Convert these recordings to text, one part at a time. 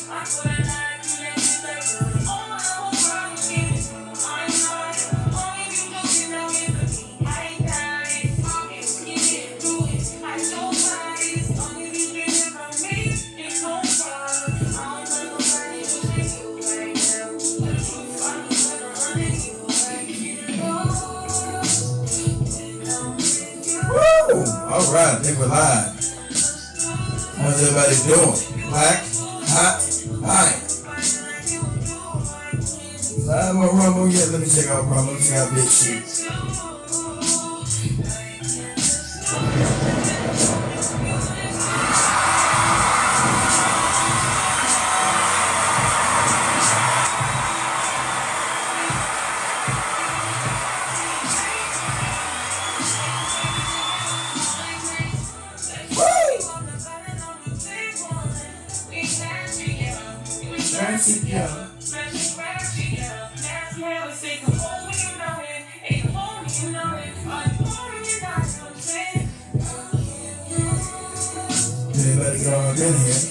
All right, I think we're live. How's everybody doing? Black, hot, fine. Live on Rumble yet? Let me check out Rumble. Let me check out Big Sheets. Together. Anybody going up in here?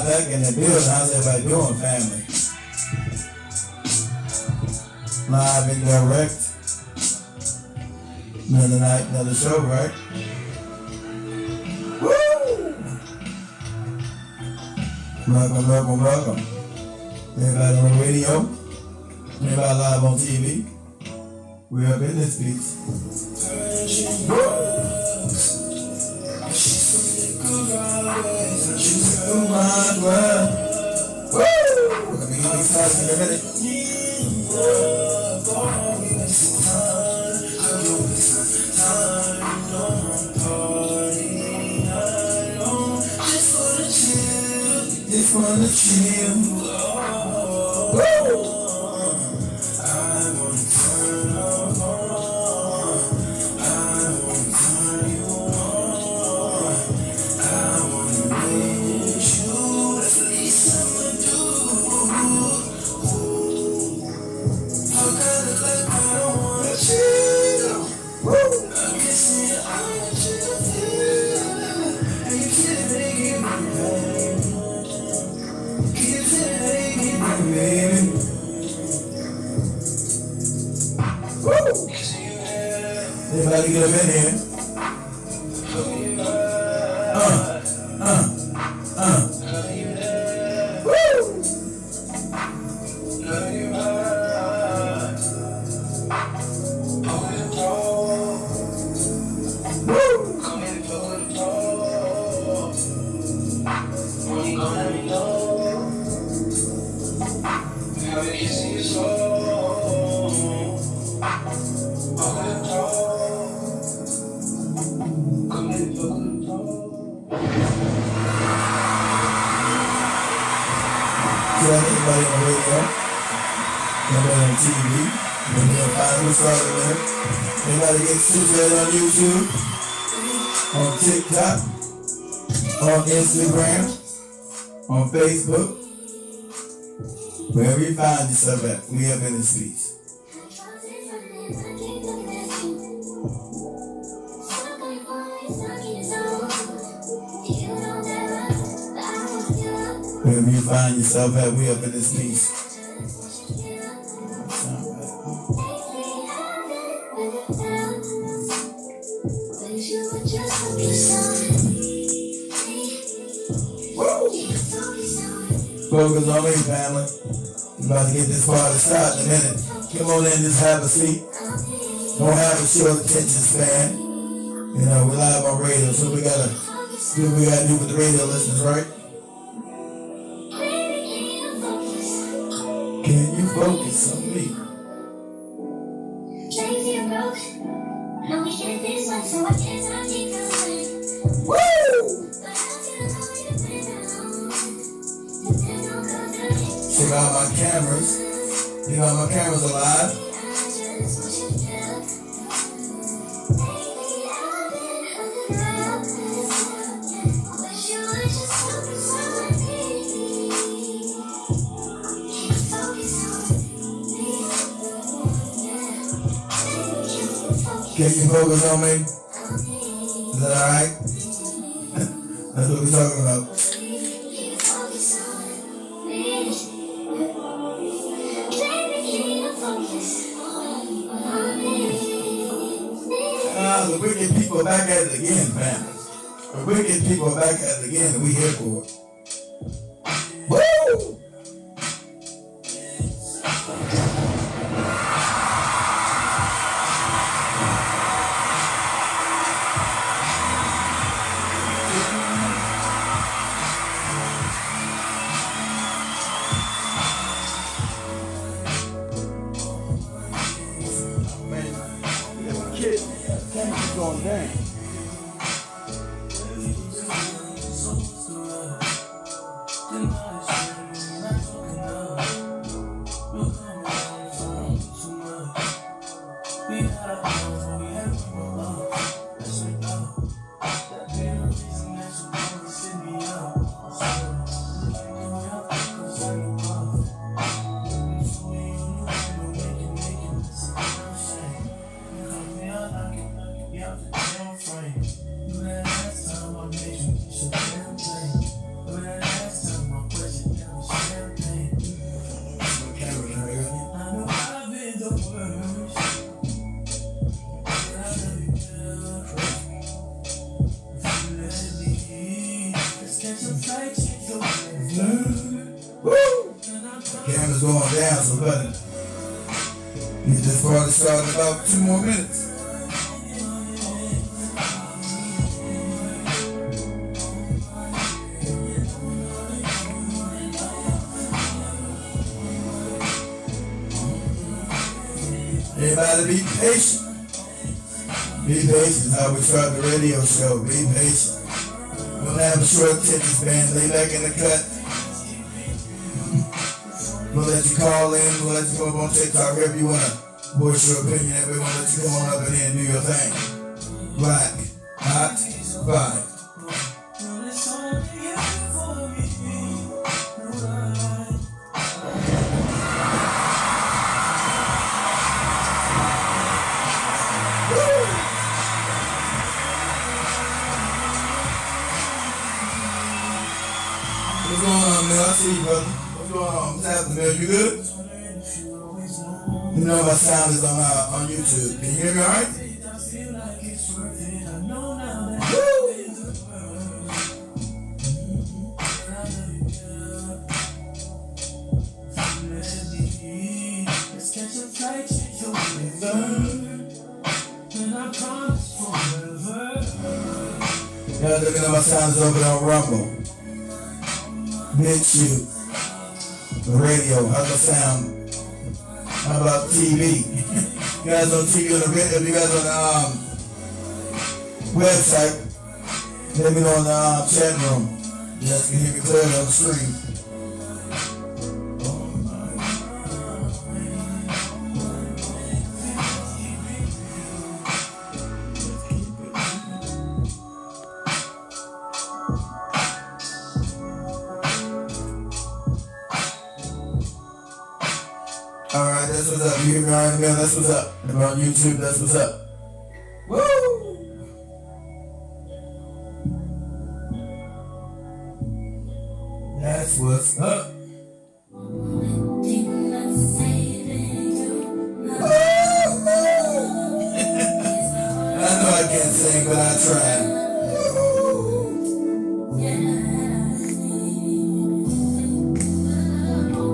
Back in the building. How's everybody doing, family? Live and direct. Another night, another show, right? Woo! Welcome. Everybody on the radio. Everybody live on TV. We up in this piece. Woo! Oh my God. Woo! Let me get these guys in a minute. Just wanna chill. Woo! Everybody get up in here. Everybody on radio, everybody on TV, everybody find what's out there. Everybody get situated on YouTube, on TikTok, on Instagram, on Facebook, wherever you find yourself at, we up in this piece. wherever you find yourself at, we up in this piece. Focus on me, family. We're about to get this party started in a minute. Come on in, just have a seat. Don't have a short attention span. You know, we're live on radio, so we gotta do what we gotta do with the radio listeners, right? Can you focus on me? Woo! Check out my cameras. You know my cameras are live. Can you focus on me? Is that alright? That's what we're talking about. The wicked people are back at it again, fam. The wicked people are back at it again, and we here for it. Woo! Going down. Camera's going down, so better get this party started in about 2 more minutes. Everybody be patient. Be patient. How we start the radio show. Be patient. Don't have a short attention span. Lay back in the cut. We'll let you call in. We'll let you go up on TikTok wherever you want to voice your opinion. And we're going to let you come on up in here and do your thing. Black, hot, fine. What's going on, man? I see you, brother. What's going on? What's happening, man? You good? You know my sound is on YouTube. Can you hear me all right? Woo! Yeah, looking at my sound is over there on Rumble. BitChute, the radio, how's the sound? How about TV? You guys on TV on the radio, if you guys on the website, let me know in the chat room. You guys can hear me clearly on the screen. Alright, that's what's up. You hear me right now? That's what's up. If I'm on YouTube, that's what's up. Woo! That's what's up. I know I can't sing, but I tried.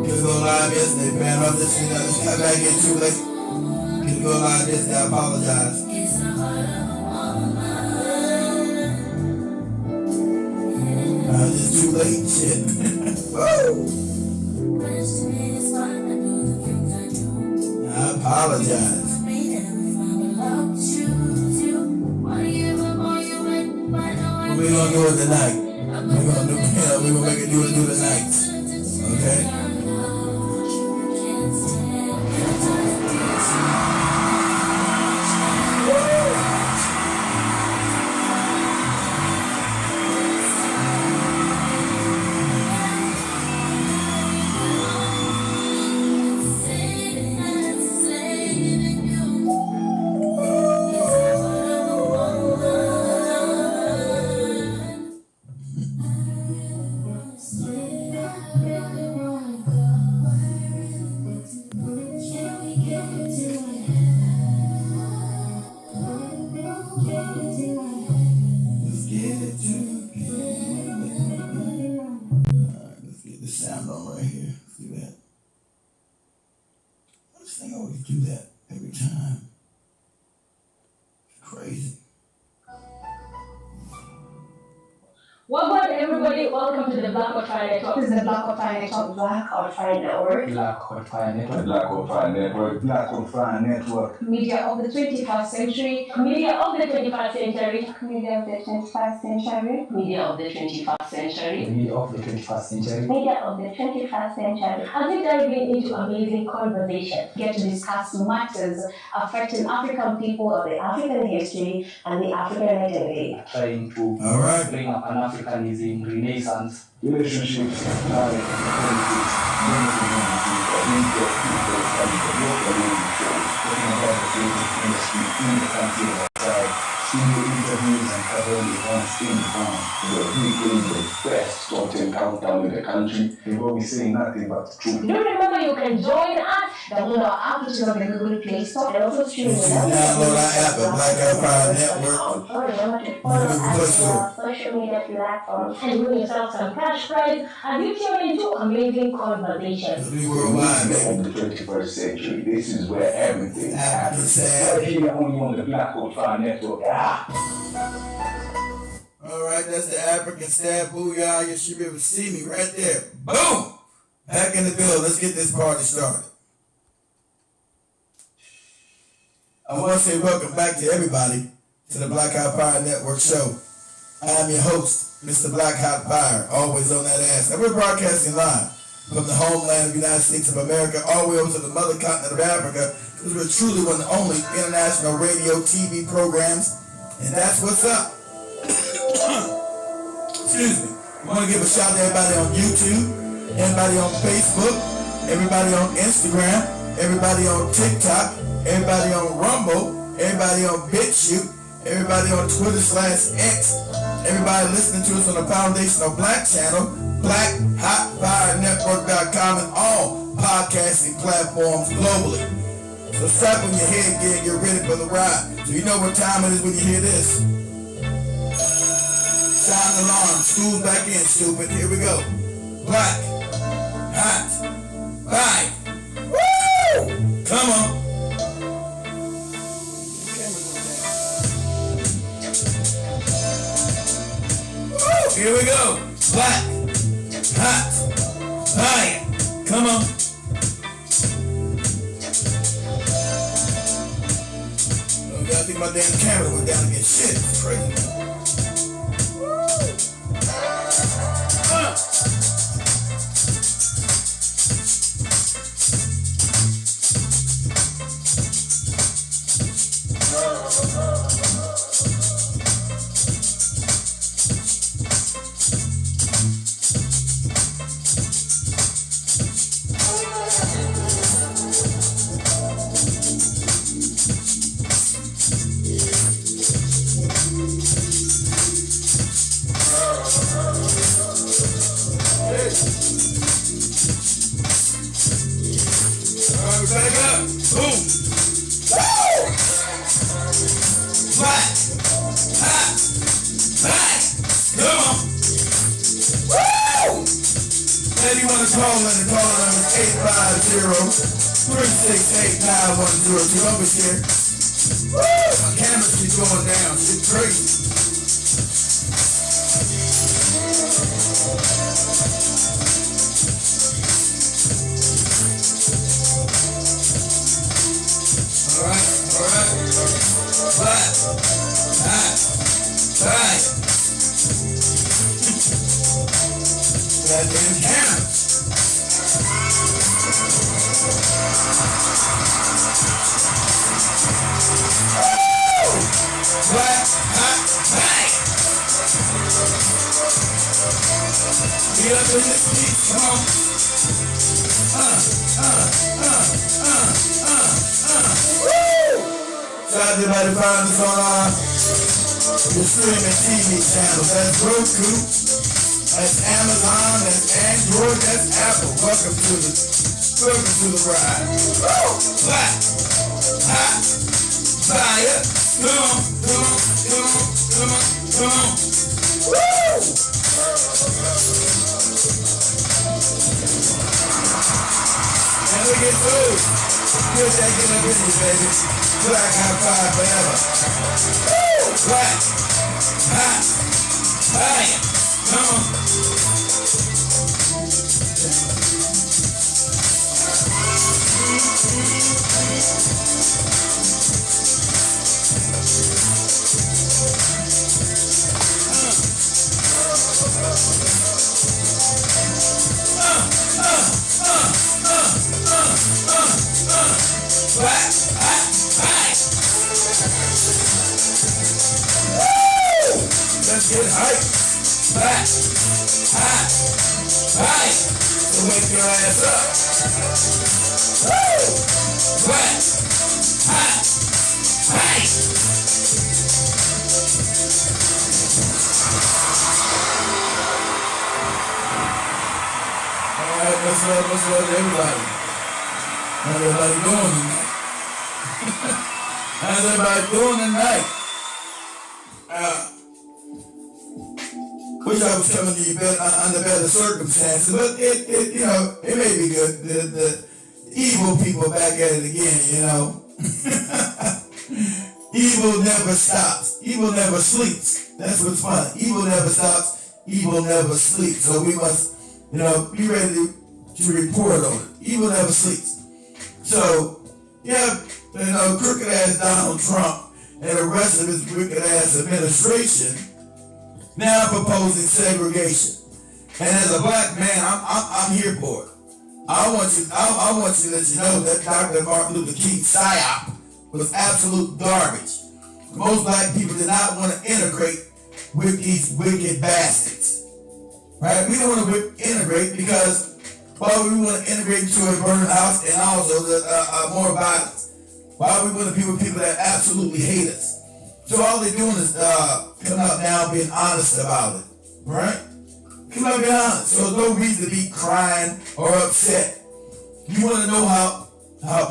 Couldn't go live yesterday, man. I'm just, I gotta get too late. Couldn't go live yesterday, I apologize. I was just too late, shit. I apologize. We're gonna do it tonight. We're gonna make it do tonight. Okay? Welcome everybody, welcome to the Black or Fire Network. This is the Black or Fire Network, Black or Fire Network. Black or Fire Network. Black or Fire Network. Black or Fire Network. Media of the 21st century. Media of the 21st century. Media of the 21st century. Media of the 21st century. Media of the 21st century. Media of the 21st century. As we dive into amazing conversation, get to discuss matters affecting African people of the African history and the African identity. Trying to bring up an Africanism, Renaissance, relationships, marriage, politics, unity of people, and the local community, talking about the creative industry in the country and outside, studio interviews and covering events in the town. We're really the best content countdown in the country. They will be saying nothing but the truth. Do remember you can join us, download our app, which is on the Google Play Store, and also stream it. Download our app at Black or Fire Network. Remember to follow us on our social media platforms. And win yourself some cash prize as you tune into amazing conversations. We worldwide, Of baby. the 21st century. This is where everything happens. Sad. Right here only on the Black or Fire Network. Alright, that's the African stab. Booyah, you should be able to see me right there. Boom! Back in the building. Let's get this party started. I want to say welcome back to everybody to the Black Hot Fire Network show. I am your host, Mr. Black Hot Fire, always on that ass. And we're broadcasting live from the homeland of the United States of America all the way over to the mother continent of Africa, because we're truly one of the only international radio TV programs, and that's what's up. Excuse me. I want to give a shout to everybody on YouTube, everybody on Facebook, everybody on Instagram, everybody on TikTok, everybody on Rumble, everybody on BitChute, everybody on Twitter/X, everybody listening to us on the Foundational Black channel, BlackHotFireNetwork.com, and all podcasting platforms globally. So strap on your headgear and get ready for the ride. So you know what time it is when you hear this. Sound alarm, school's back in, stupid. Here we go. Black, hot, fire. Woo! Come on. Woo! Here we go. Black, hot, fire. Come on. Oh, God, I think my damn camera went down again. Shit, it's crazy. Work back up. Boom. Woo! Flat. Hot. Back. Come on. Woo! If you want to call in, the call number is 850-368-9102. Over here. Woo! My camera keeps going down. It's crazy. Alright. Flat. Hot. Back. Goddamn camera. Flat, hot, bang! Get up in this beat, come on. Woo! Shout out to everybody found us on your streaming TV channels. That's Roku, that's Amazon, that's Android, that's Apple. Welcome to the ride. Woo! Flat, hot, fire. Come on. Woo! And we get food. Good day getting up in you, baby. Black hot fire forever. Woo! Black, hot, fire. Come on. Black, hot, fire. Woo! Let's get hype. Black, hot, fire. So wake your ass up. Woo! Black, hot, fire. Alright, what's up everybody? How's everybody doing tonight? How's everybody doing tonight? Wish I was coming to you under better circumstances, but it may be good. The evil people back at it again, you know. Evil never stops. Evil never sleeps. That's what's fun. Evil never stops. Evil never sleeps. So we must, be ready to report on it. Evil never sleeps. So, crooked ass Donald Trump and the rest of his wicked ass administration now proposing segregation. And as a black man, I'm here for it. I want you to let you know that Dr. Martin Luther King psyop was absolute garbage. Most black people did not want to integrate with these wicked bastards. Right? We don't want to integrate because we want to integrate into a burning house and also more violence. Why we want to be with people that absolutely hate us? So all they're doing is coming out now being honest about it, right? Come out and be honest. So there's no reason to be crying or upset. You want to know how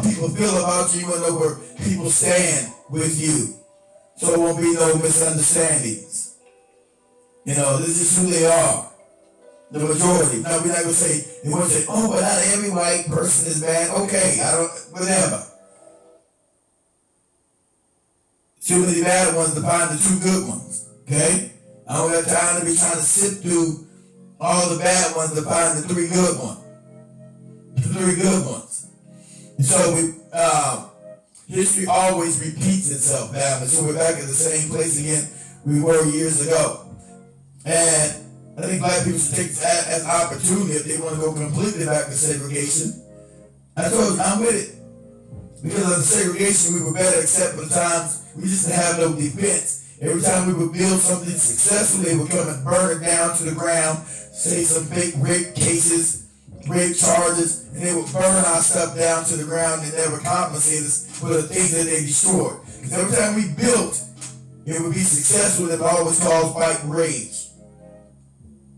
people feel about you. You want to know where people stand with you. So there won't be no misunderstandings. This is who they are. The majority. Now we're not going to say, they won't say, oh, but not every white person is bad. Okay, whatever. Too many bad ones to find the two good ones. Okay? I don't have time to be trying to sift through all the bad ones to find the three good ones. The three good ones. And so history always repeats itself, man. So we're back at the same place again we were years ago. And I think black people should take that as an opportunity if they want to go completely back to segregation. I told you, I'm with it. Because of the segregation, we were better, except for the times we just didn't have no defense. Every time we would build something successful, they would come and burn it down to the ground, say some fake rape cases, rape charges, and they would burn our stuff down to the ground and never compensate us for the things that they destroyed. Because every time we built, it would be successful and it always caused white rage.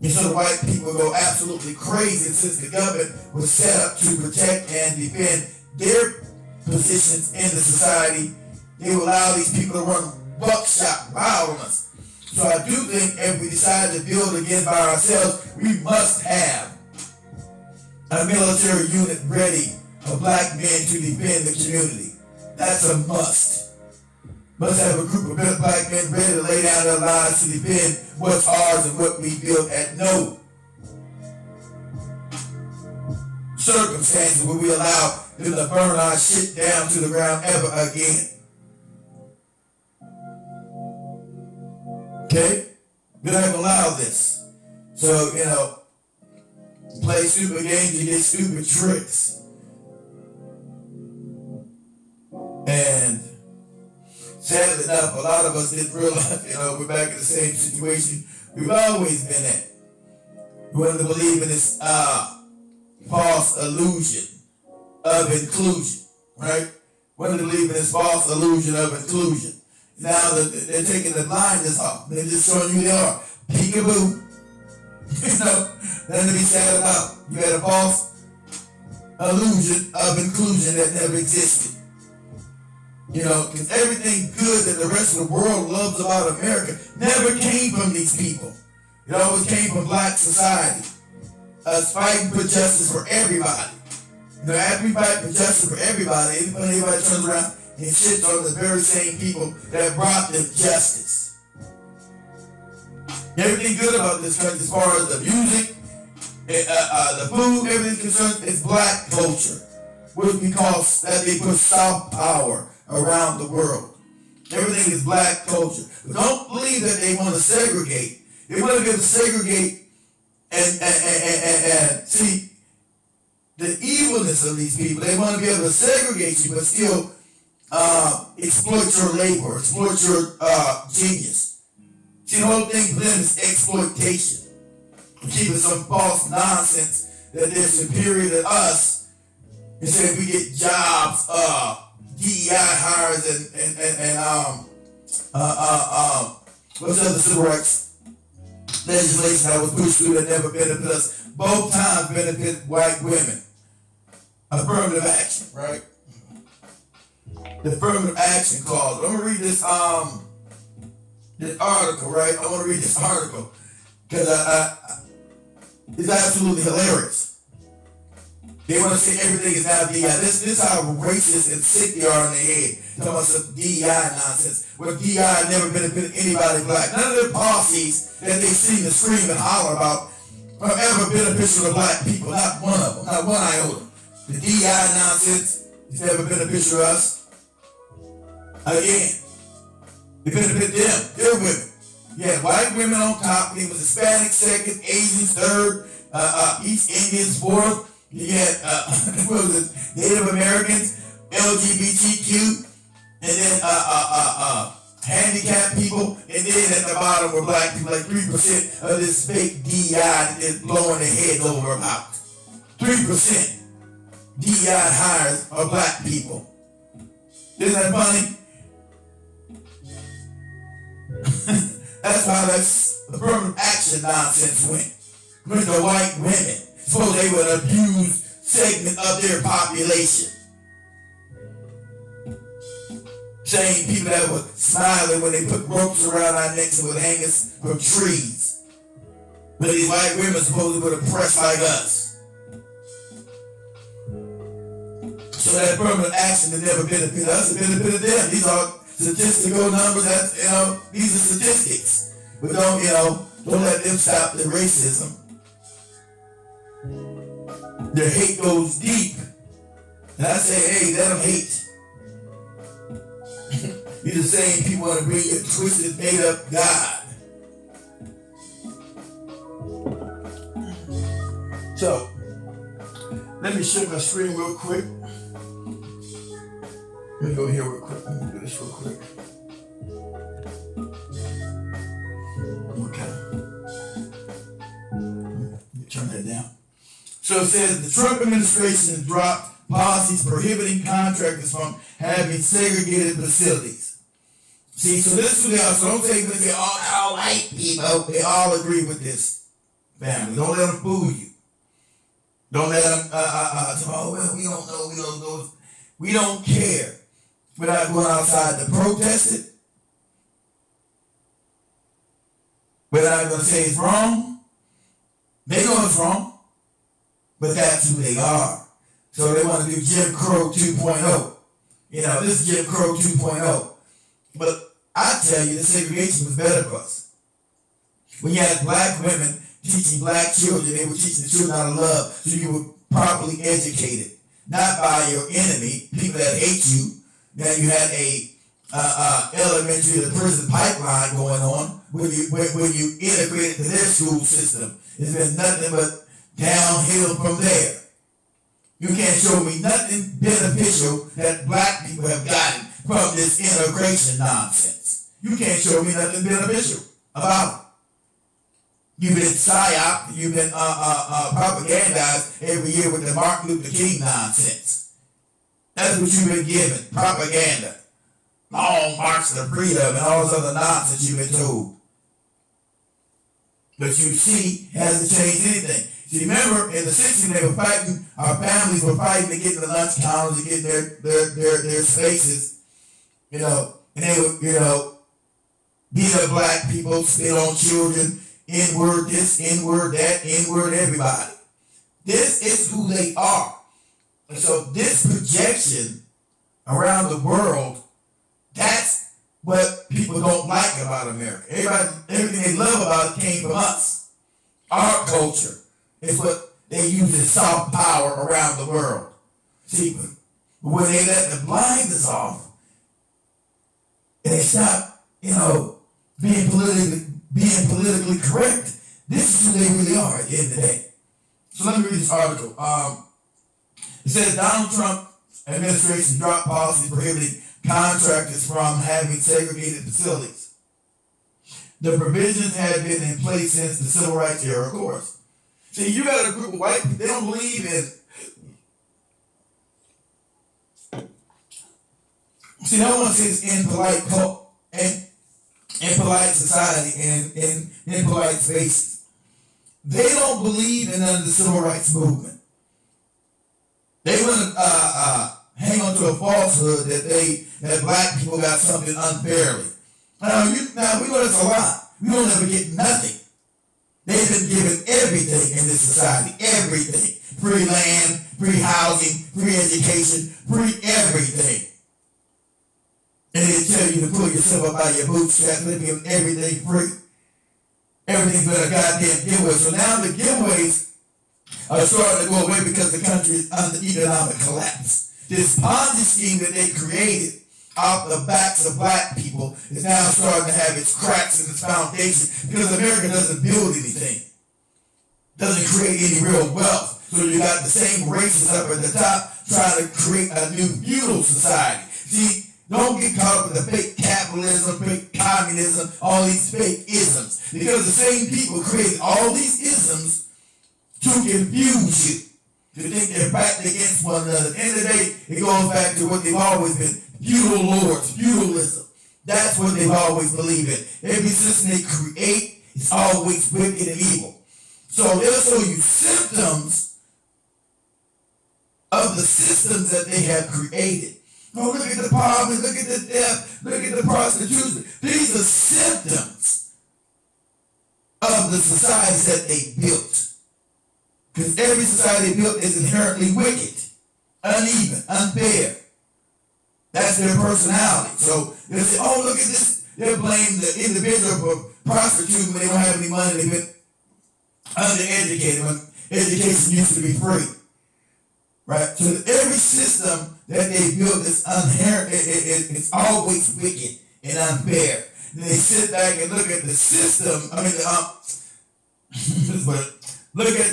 And so the white people go absolutely crazy since the government was set up to protect and defend their positions in the society, they will allow these people to run buckshot wild on us. So I do think if we decide to build again by ourselves, we must have a military unit ready of black men to defend the community. That's a must. Must have a group of black men ready to lay down their lives to defend what's ours and what we built at no circumstances will we allow them to burn our shit down to the ground ever again. Okay? We're not gonna allow this. So, play stupid games and get stupid tricks. And sadly enough, a lot of us didn't realize, we're back in the same situation we've always been in. We wanted to believe in this false illusion of inclusion, right? Wanted to believe in this false illusion of inclusion. Now they're taking the blinders off. They're just showing you they are. Peekaboo. Nothing to be sad about. You had a false illusion of inclusion that never existed. Because everything good that the rest of the world loves about America never came from these people. It always came from black society. Us fighting for justice for everybody. After we fight for justice for everybody turns around and shits on the very same people that brought them justice. Everything good about this country as far as the music, the food, everything concerned, is black culture. Which because that they put soft power around the world. Everything is black culture. But don't believe that they want to segregate. They want to be able to segregate and see the evilness of these people. They want to be able to segregate you, but still exploit your labor, exploit your genius. See, the whole thing for them is exploitation. Keeping some false nonsense that they're superior to us. And say if we get jobs, DEI hires and what's the other civil rights legislation that was pushed through that never benefited us? Both times benefit white women. Affirmative action, right? The affirmative action clause. I'm gonna read this article, right? I want to read this article because it's absolutely hilarious. They want to say everything is now DEI. This is how racist and sick they are in their head. Talking about some DEI nonsense. Where DEI never benefited anybody black. None of their policies that they seem to scream and holler about are ever beneficial to black people. Not one of them. Not one iota. The DEI nonsense is never beneficial to us. Again, it benefit them. Their women. You had white women on top. It was Hispanic second, Asians third, East Indians fourth. You had Native Americans, LGBTQ, and then handicapped people, and then at the bottom were black people, like 3% of this fake DEI that is blowing their heads over about. 3% DEI hires are black people. Isn't that funny? That's how that affirmative action nonsense went. Went to white women. Suppose they would abuse segment of their population. Same people that were smiling when they put ropes around our necks and would hang us from trees. But these white women supposedly would oppress like us. So that affirmative action that never benefited us, it benefited them. These are statistical numbers. These are statistics. But don't let them stop the racism. Their hate goes deep. And I say, hey, let them hate. You're the same people want to bring your twisted, made up God. So, let me share my screen real quick. Let me go here real quick. Let me do this real quick. Okay. Let me turn that down. So it says the Trump administration has dropped policies prohibiting contractors from having segregated facilities. See, so this is what so don't say when they say all white people, they all agree with this family. Don't let them fool you. Don't let them, we don't know. we don't care. We're not going outside to protest it. We're not going to say it's wrong. They know it's wrong, but that's who they are. So they want to do Jim Crow 2.0. You know, this is Jim Crow 2.0. But I tell you, the segregation was better for us. When you had black women teaching black children, they were teaching the children how to love, so you were properly educated, not by your enemy, people that hate you. Now you had a elementary to prison pipeline going on when you integrated to their school system. It's been nothing but downhill from there. You can't show me nothing beneficial that black people have gotten from this integration nonsense. You can't show me nothing beneficial about it. You've been psyop, you've been propagandized every year with the Martin Luther King nonsense. That's what you've been given, propaganda. Long March to Freedom and all this other nonsense you've been told. But you see, it hasn't changed anything. See, remember, in the 60s they were fighting, our families were fighting to get to the lunch counters, to get their spaces, you know, and they would, you know, beat up black people, spit on children, N-word this, N-word that, N-word everybody. This is who they are. And so this projection around the world, that's what people don't like about America. Everything they love about it came from us. Our culture is what they use as soft power around the world. See, but when they let the blinders off and they stop, you know, being politically correct, this is who they really are at the end of the day. So let me read this article. It says Donald Trump administration dropped policies prohibiting contractors from having segregated facilities. The provisions had been in place since the civil rights era, of course. See, you got a group of white people, they don't believe in. See, no one says in polite society and in polite spaces. They don't believe in none of the civil rights movement. They want to hang on to a falsehood that black people got something unfairly. Now we know that's a lie. We don't ever get nothing. They've been given everything in this society, everything. Free land, free housing, free education, free everything. And they tell you to pull yourself up by your bootstraps, they give everything free. Everything's been a goddamn giveaway. So now the giveaways are starting to go away because the country is under economic collapse. This Ponzi scheme that they created off the backs of black people is now starting to have its cracks in its foundation because America doesn't build anything, doesn't create any real wealth. So you got the same races up at the top trying to create a new feudal society. See, don't get caught up in the fake capitalism, fake communism, all these fake isms. Because the same people created all these isms to confuse you, to think they're backed against one another. At the end of the day, it goes back to what they've always been. Feudal lords, feudalism. That's what they've always believed in. Every system they create is always wicked and evil. So they'll show you symptoms of the systems that they have created. Oh, look at the poverty, look at the death, look at the prostitution. These are symptoms of the societies that they built. Because every society they built is inherently wicked, uneven, unfair. That's their personality. So they'll say, oh, look at this. They'll blame the individual for prostituting when they don't have any money. They've been undereducated when education used to be free. Right? So every system that they build is inherent, it's always wicked and unfair. And they sit back and look at the system, look at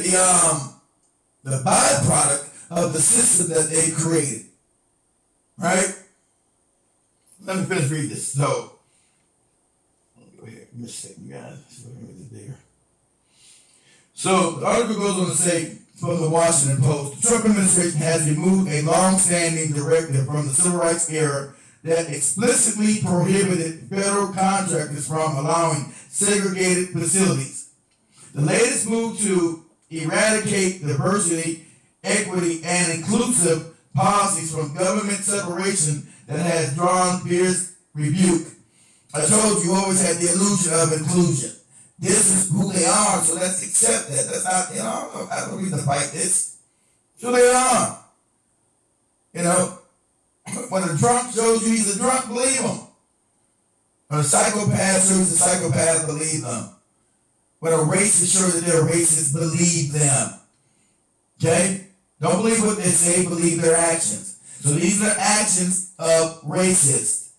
the byproduct of the system that they created. Right? Let me finish reading this. So, let me go ahead. Mistake, you guys. So, the article goes on to say, from the Washington Post, the Trump administration has removed a long-standing directive from the civil rights era that explicitly prohibited federal contractors from allowing segregated facilities. The latest move to eradicate diversity, equity, and inclusive policies from government situation that has drawn fierce rebuke. I told you always had the illusion of inclusion. This is who they are, so let's accept that. That's not, I don't need to fight this. It's who they are. When a drunk shows you he's a drunk, believe him. When a psychopath shows he's a psychopath, believe them. When a racist shows that they're racist, believe them. Okay? Don't believe what they say, believe their actions. So these are actions of racists.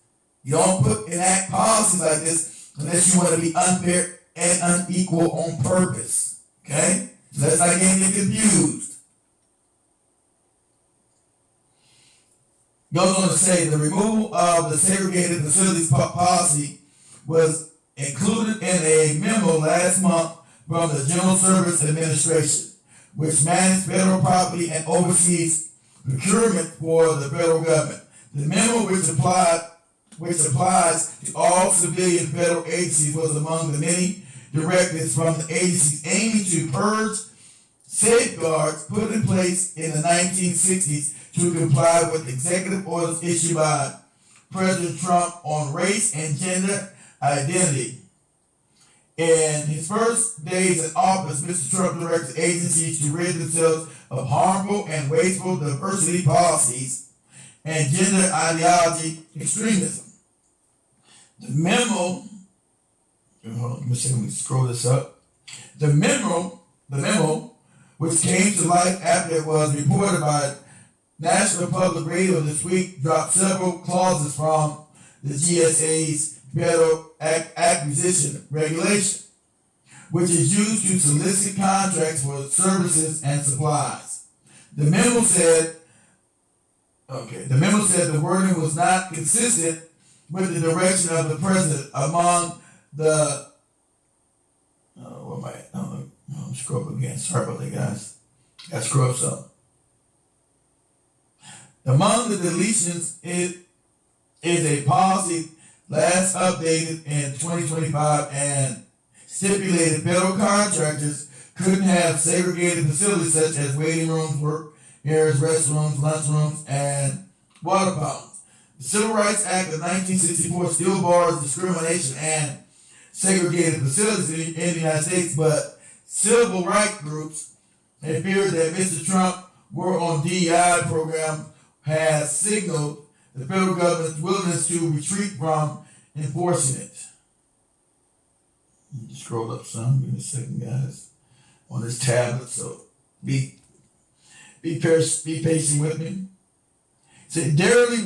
You don't enact policies like this unless you want to be unfair and unequal on purpose. Okay? So that's not getting confused. Goes on to say the removal of the segregated facilities policy was included in a memo last month from the General Service Administration, which manages federal property and oversees procurement for the federal government. The memo, which applies to all civilian federal agencies, was among the many directives from the agencies aiming to purge safeguards put in place in the 1960s to comply with executive orders issued by President Trump on race and gender identity. In his first days in office, Mr. Trump directed agencies to rid themselves of harmful and wasteful diversity policies and gender ideology extremism. The memo, let me scroll this up. The memo, which came to light after it was reported by National Public Radio this week, dropped several clauses from the GSA's Federal Acquisition Regulation, which is used to solicit contracts for services and supplies. The memo said the wording was not consistent with the direction of the president. Among the scroll up again. Sorry about that, guys. Got to scroll up some. Among the deletions is a policy last updated in 2025 and stipulated federal contractors couldn't have segregated facilities such as waiting rooms, work areas, restrooms, lunchrooms, and water fountains. The Civil Rights Act of 1964 still bars discrimination and segregated facilities in the United States, but civil rights groups have feared that Mr. Trump work on DEI program has signaled the federal government's willingness to retreat from enforcing it. Scroll up some, give me a second, guys, on this tablet, so be patient with me. So Darrell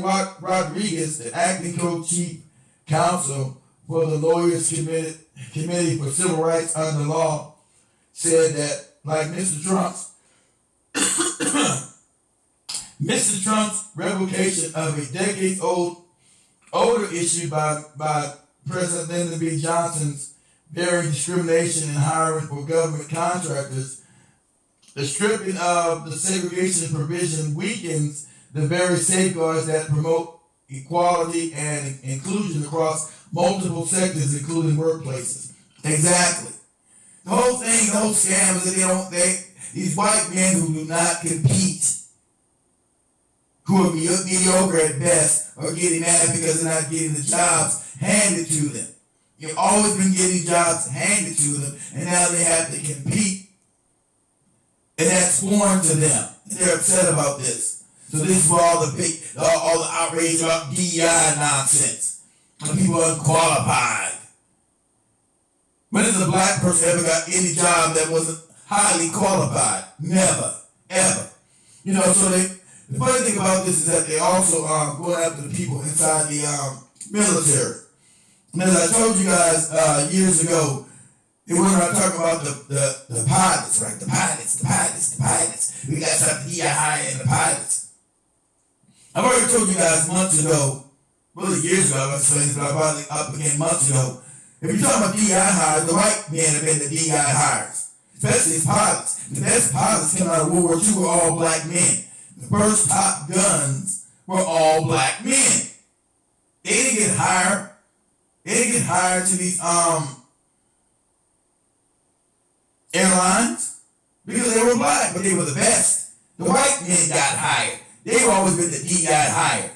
Rodriguez, the acting co-chief counsel for the Lawyers Committee for Civil Rights under law, said that, like Mr. Trump's revocation of a decades-old order issued by President Lyndon B. Johnson's varying discrimination in hiring for government contractors, the stripping of the segregation provision weakens the very safeguards that promote equality and inclusion across multiple sectors, including workplaces. Exactly. The whole scam is that these white men who do not compete, who are mediocre at best, are getting mad because they're not getting the jobs handed to them. You've always been getting jobs handed to them, and now they have to compete, and that's foreign to them. And they're upset about this. So this is where all the outrage about DEI nonsense. When people are unqualified. When has a black person ever got any job that wasn't highly qualified? Never, ever. So the funny thing about this is that they also going after the people inside the military. And as I told you guys years ago, they were talking about the pilots, right? The pilots. We got to stop the DEI and the pilots. I've already told you guys months ago, really years ago, but probably up again months ago. If you're talking about DEI hires, the white men have been the DEI hires, especially as pilots. The best pilots came out of World War II were all black men. The first Top Guns were all black men. They didn't get hired. They didn't get hired to these airlines because they were black, but they were the best. The white men got hired. They've always been the DEI hire.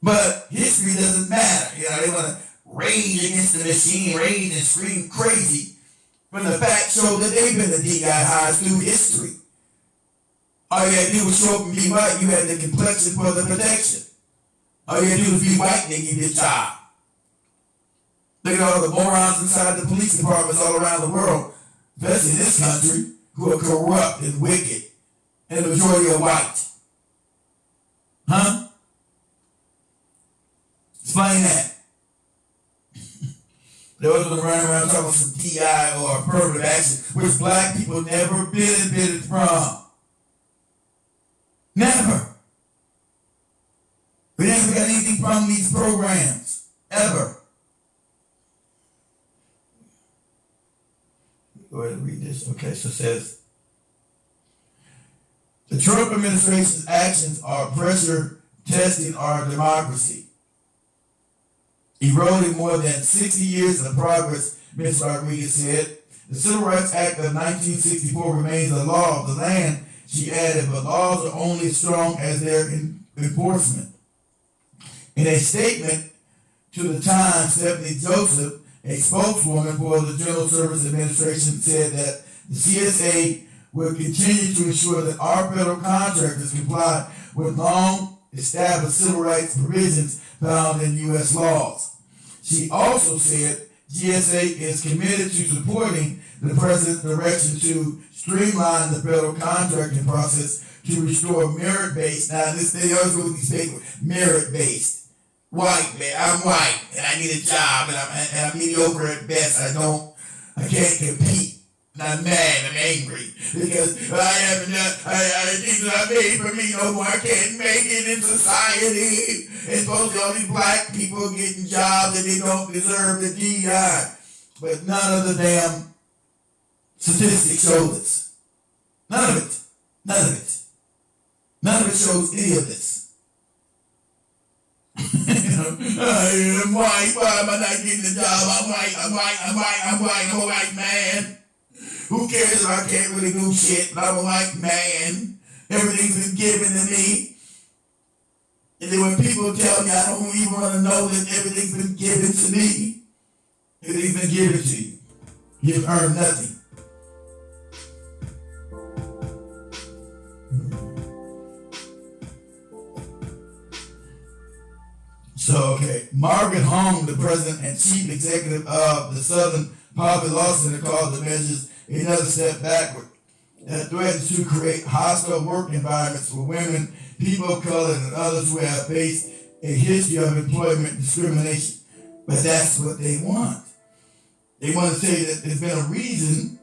But history doesn't matter. You know, they want to rage against the machine, rage and scream crazy, when the facts show that they've been the DI highs through history. All you had to do was show up and be white. You had the complexion for the protection. All you had to do was be white and they give you a job. Look at all the morons inside the police departments all around the world, especially in this country, who are corrupt and wicked, and the majority are white. Huh? Explain that. Those who run around talking about some DI or affirmative action, which black people never benefited from. Never. We never got anything from these programs, ever. Go ahead and read this. Okay, so it says, the Trump administration's actions are pressure testing our democracy, eroding more than 60 years of progress, Ms. Rodriguez said. The Civil Rights Act of 1964 remains a law of the land, she added, but laws are only as strong as their enforcement. In a statement to the Times, Stephanie Joseph, a spokeswoman for the General Service Administration, said that the CSA will continue to ensure that our federal contractors comply with long-established civil rights provisions found in U.S. laws. She also said GSA is committed to supporting the President's direction to streamline the federal contracting process to restore merit-based. Now, this thing always going to be stated merit-based. White, man, I'm white, and I need a job, and I'm mediocre at best. I can't compete. And I'm mad, I'm angry, because the things that I made for me no more, I can't make it in society. And supposedly all these black people getting jobs that they don't deserve the DI. But none of the damn statistics show this. None of it. None of it. None of it shows any of this. I'm white, why am I not getting the job? I'm a white man. Who cares if I can't really do shit, but I'm a white man. Everything's been given to me. And then when people tell me I don't even want to know that everything's been given to me, everything's been given to you. You've earned nothing. So, okay, Margaret Hong, the president and chief executive of the Southern Poverty Law Center, called the measures another step backward that threatens to create hostile work environments for women, people of color, and others who have faced a history of employment discrimination. But that's what they want. They want to say that there's been a reason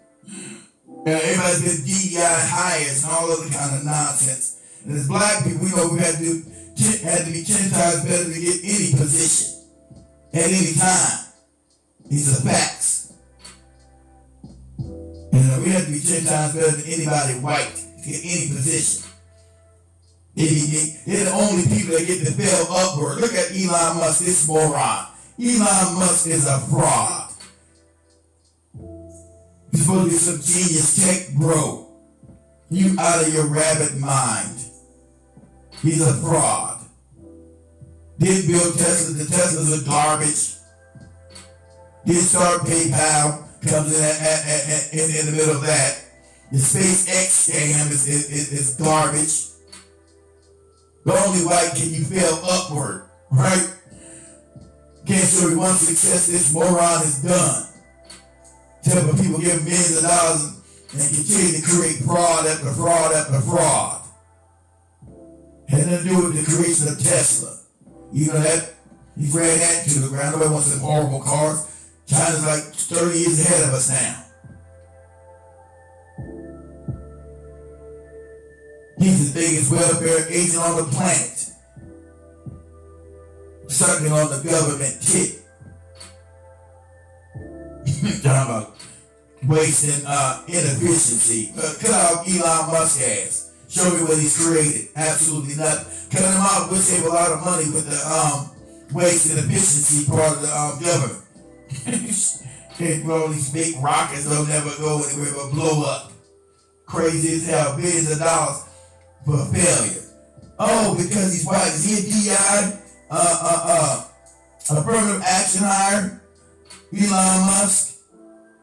everybody's been DEI hires and all other kind of nonsense. And as black people, we know we had to be 10 times better to get any position at any time. These are facts. We have to be 10 times better than anybody white to get any position. They're the only people that get to fail upward. Look at Elon Musk, this moron. Elon Musk is a fraud. He's supposed to be some genius tech bro. You out of your rabbit mind. He's a fraud. Didn't build Tesla. The Teslas are garbage. Didn't start PayPal. Comes in the middle of that. The SpaceX scam is garbage. The only white can you fail upward, right? Can't show you one success this moron is done. Tell people give him millions of dollars and continue to create fraud after fraud after fraud. Had nothing to do with the creation of Tesla. You know that? He ran that to the ground. Nobody wants them horrible cars. China's like 30 years ahead of us now. He's the biggest welfare agent on the planet. Sucking on the government tit. Talking about waste and inefficiency. Cut off Elon Musk ass. Show me what he's created. Absolutely nothing. Cut him off. We'll save a lot of money with the waste and efficiency part of the government. Can't roll these big rockets, they'll never go anywhere but blow up. Crazy as hell, billions of dollars for failure. Oh, because he's white. Is he a DI? affirmative action hire, Elon Musk.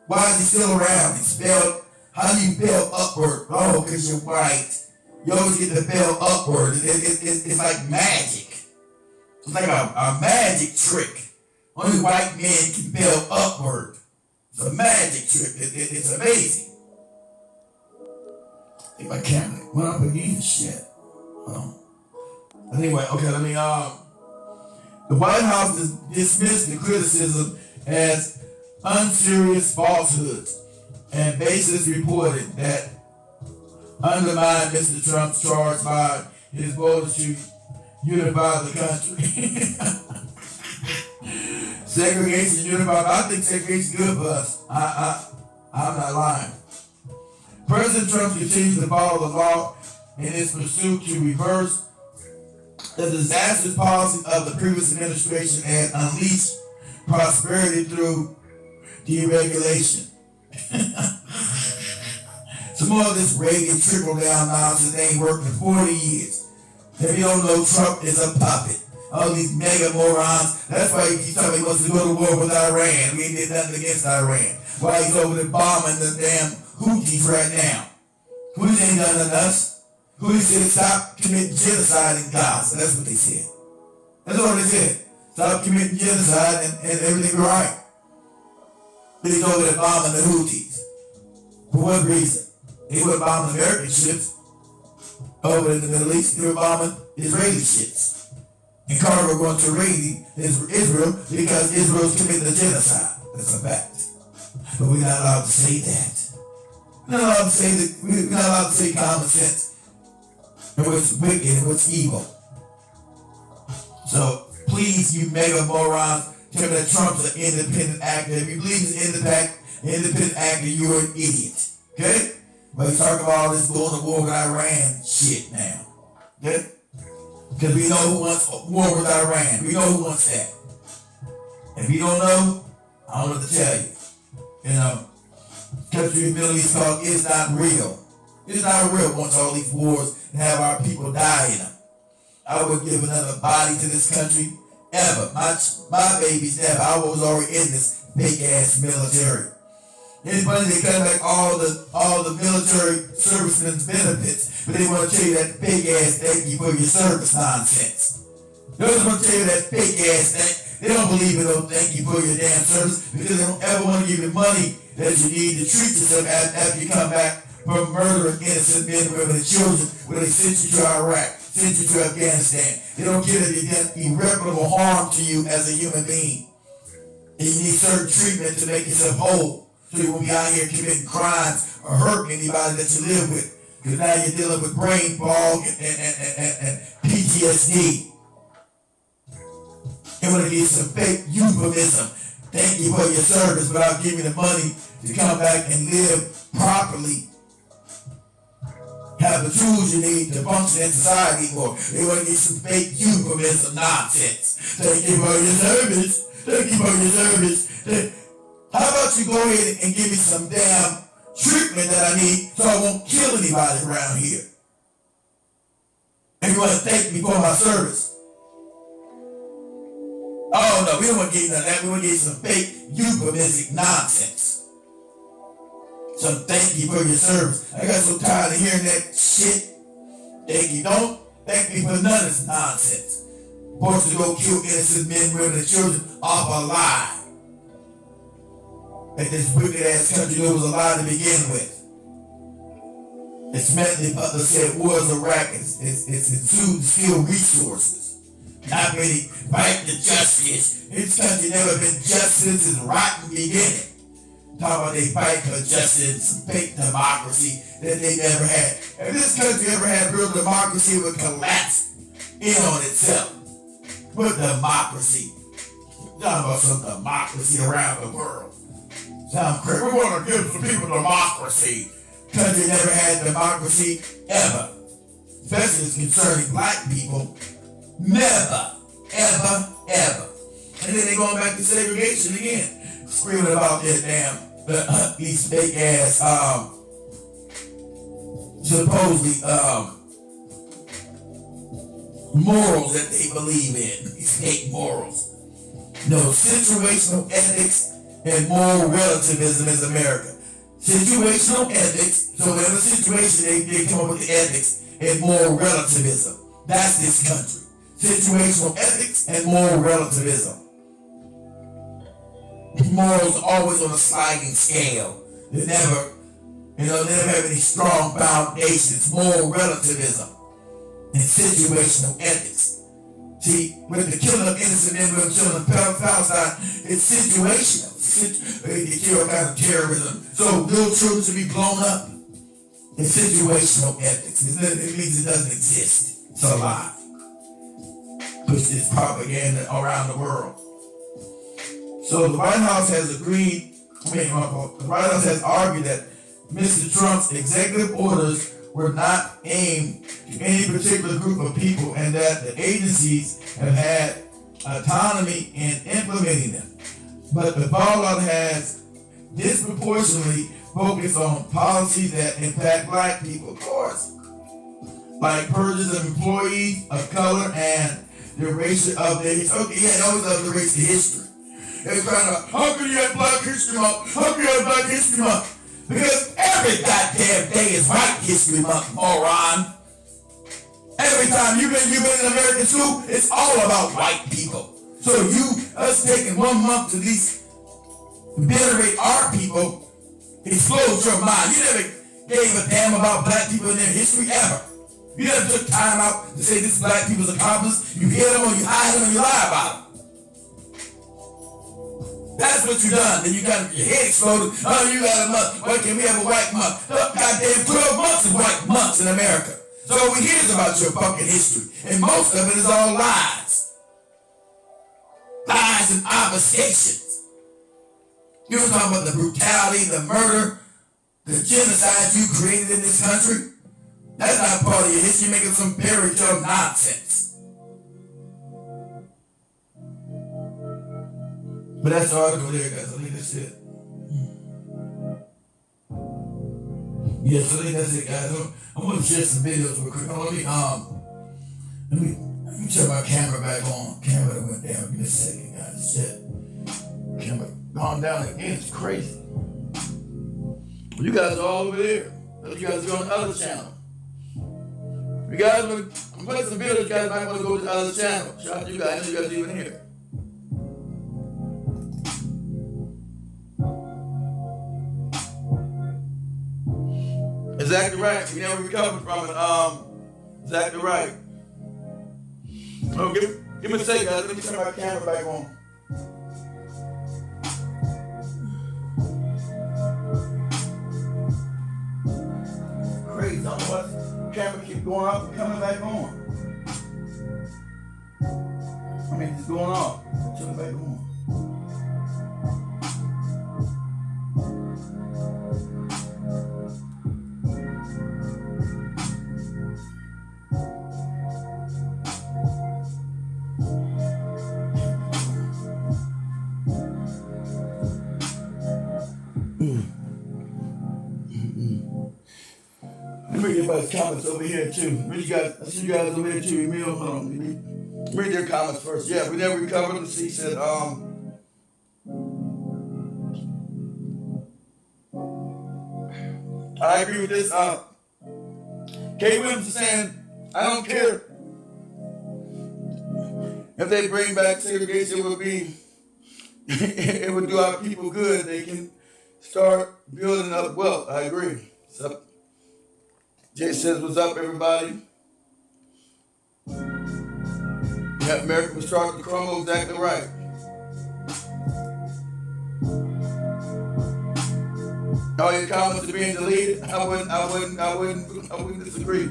Why is he still around? He spelled, how do you spell upward? Oh, because you're white. You always get to spell upward. It's like magic. It's like a magic trick. Only white men can spell upward. It's a magic trick. It's amazing. I think my camera went up again. Shit. Anyway, okay, let me, the White House dismissed the criticism as unserious falsehoods and baseless reporting that undermined Mr. Trump's charge by his voters to unify the country. Segregation, unify. I think segregation is good for us. I'm not lying. President Trump continues to follow the law in his pursuit to reverse the disastrous policy of the previous administration and unleash prosperity through deregulation. Some more of this Reagan trickle-down nonsense ain't worked in 40 years. If you don't know, Trump is a puppet. All these mega morons. That's why he keeps telling me he wants to go to war with Iran. We ain't did nothing against Iran. Why he's over there bombing the damn Houthis right now. Houthis ain't done nothing to us. Houthis said stop committing genocide in Gaza. That's what they said. That's what they said. Stop committing genocide and everything will be right. But he's over there bombing the Houthis. For what reason? They were bombing American ships over in the Middle East. They were bombing Israeli ships. And cargo going to raid Israel because Israel's committing a genocide. That's a fact. But we're not allowed to say that. We're not allowed to say that. We're not allowed to say common sense and what's wicked and what's evil. So please, you mega morons, tell me that Trump's an independent actor. If you believe he's an independent actor, you're an idiot. Okay? But he's talking about all this going to war with Iran shit now. Okay? Because we know who wants war with Iran. We know who wants that. If you don't know, I don't know what to tell you. You know, country in the Middle East called It's Not Real. It's not real once all these wars and have our people die in them. I would give another body to this country ever. My babies never. I was already in this big ass military. It's funny they cut back all the military servicemen's benefits, but they want to tell you that big ass thank you for your service nonsense. They just want to tell you that big ass thing. They don't believe in no thank you for your damn service because they don't ever want to give you money that you need to treat yourself after you come back from murdering innocent men, women, and children when they sent you to Iraq, sent you to Afghanistan. They don't give irreparable harm to you as a human being. And you need certain treatment to make yourself whole. So you won't be out here committing crimes or hurting anybody that you live with. Because now you're dealing with brain fog and PTSD. They want to give you some fake euphemism. Thank you for your service without giving you the money to come back and live properly. Have the tools you need to function in society more. They want to give you some fake euphemism nonsense. Thank you for your service. Thank you for your service. How about you go ahead and give me some damn treatment that I need so I won't kill anybody around here? And you want to thank me for my service? Oh no, we don't want to give you none of that. We want to give you some fake euphemistic nonsense. So thank you for your service. I got so tired of hearing that shit. Thank you. Don't thank me for none of this nonsense. Forced to go kill innocent men, women, and children off a lie. That this wicked ass country was a lie to begin with. It's mentally said wars of Iraq. It's to steal resources. Not really fight the justice. This country never been just since its rotten beginning. Talk about they fight for justice, fake democracy that they never had. If this country ever had real democracy, it would collapse in on itself. What democracy? Talking about some democracy around the world. Sound crazy. We want to give some people democracy. Country never had democracy ever. Especially concerning black people. Never, ever, ever. And then they going back to segregation again. Screaming about this damn, these big ass, supposedly, morals that they believe in. These fake morals. No, situational ethics and moral relativism is America. Situational ethics, so in a situation they come up with the ethics and moral relativism. That's this country. Situational ethics and moral relativism. Morals are always on a sliding scale. They never have any strong foundations. Moral relativism and situational ethics. See, with the killing of innocent men, with the killing of Palestine, it's situational. They kill kind of terrorism. So little children should be blown up. It's situational ethics. It means it doesn't exist. It's a lie. Push this propaganda around the world. So the White House has the White House has argued that Mr. Trump's executive orders were not aimed to any particular group of people and that the agencies have had autonomy in implementing them. But the fallout has disproportionately focused on policies that impact black people, of course, like purges of employees of color and the erasure of their the racial history. They're trying to, how can you have Black History Month? How can you have Black History Month? Because every goddamn day is White History Month, moron. Every time you've been in American school, it's all about white people. So us taking 1 month to at least venerate our people, explodes your mind. You never gave a damn about black people in their history ever. You never took time out to say this is black people's accomplice. You hid them or you hide them or you lie about them. That's what you done. Then you got your head exploded. Oh, you got a month. Why can't we have a white month? Goddamn 12 months of white months in America. So we hear about your fucking history. And most of it is all lies. Lies and obfuscations. You were talking about the brutality, the murder, the genocide you created in this country. That's not part of your history. You're making some fairy tale nonsense. But that's the article there, guys. I think that's it. Yes, I think that's it, guys. I'm gonna share some videos real quick. Let me turn my camera back on. Camera that went down. Give me a second, guys. Shit. Camera gone down again. It's crazy. You guys are all over there. You guys are on the other channel. You guys, I'm putting some videos. You guys might want to go to the other channel. Shout out to you guys. I know you guys are even here. Exactly right. We never recovered from it. Exactly right. Oh, give me a second, guys. Let me turn my camera back on. Crazy. I don't know what. The camera keeps going up and coming back on. I mean, it's going off. Turn it back on. Let me get my comments over here too. I see you guys over here too. Emil, hold on. Read their comments first. Yeah, we never recovered. He said, I agree with this. Kay Williams is saying, I don't care if they bring back segregation. It would do our people good. They can start building up wealth. I agree. So, Jay says, what's up, everybody? Yeah, America was starting to crumble. Exactly right. All your comments are being deleted. I wouldn't disagree.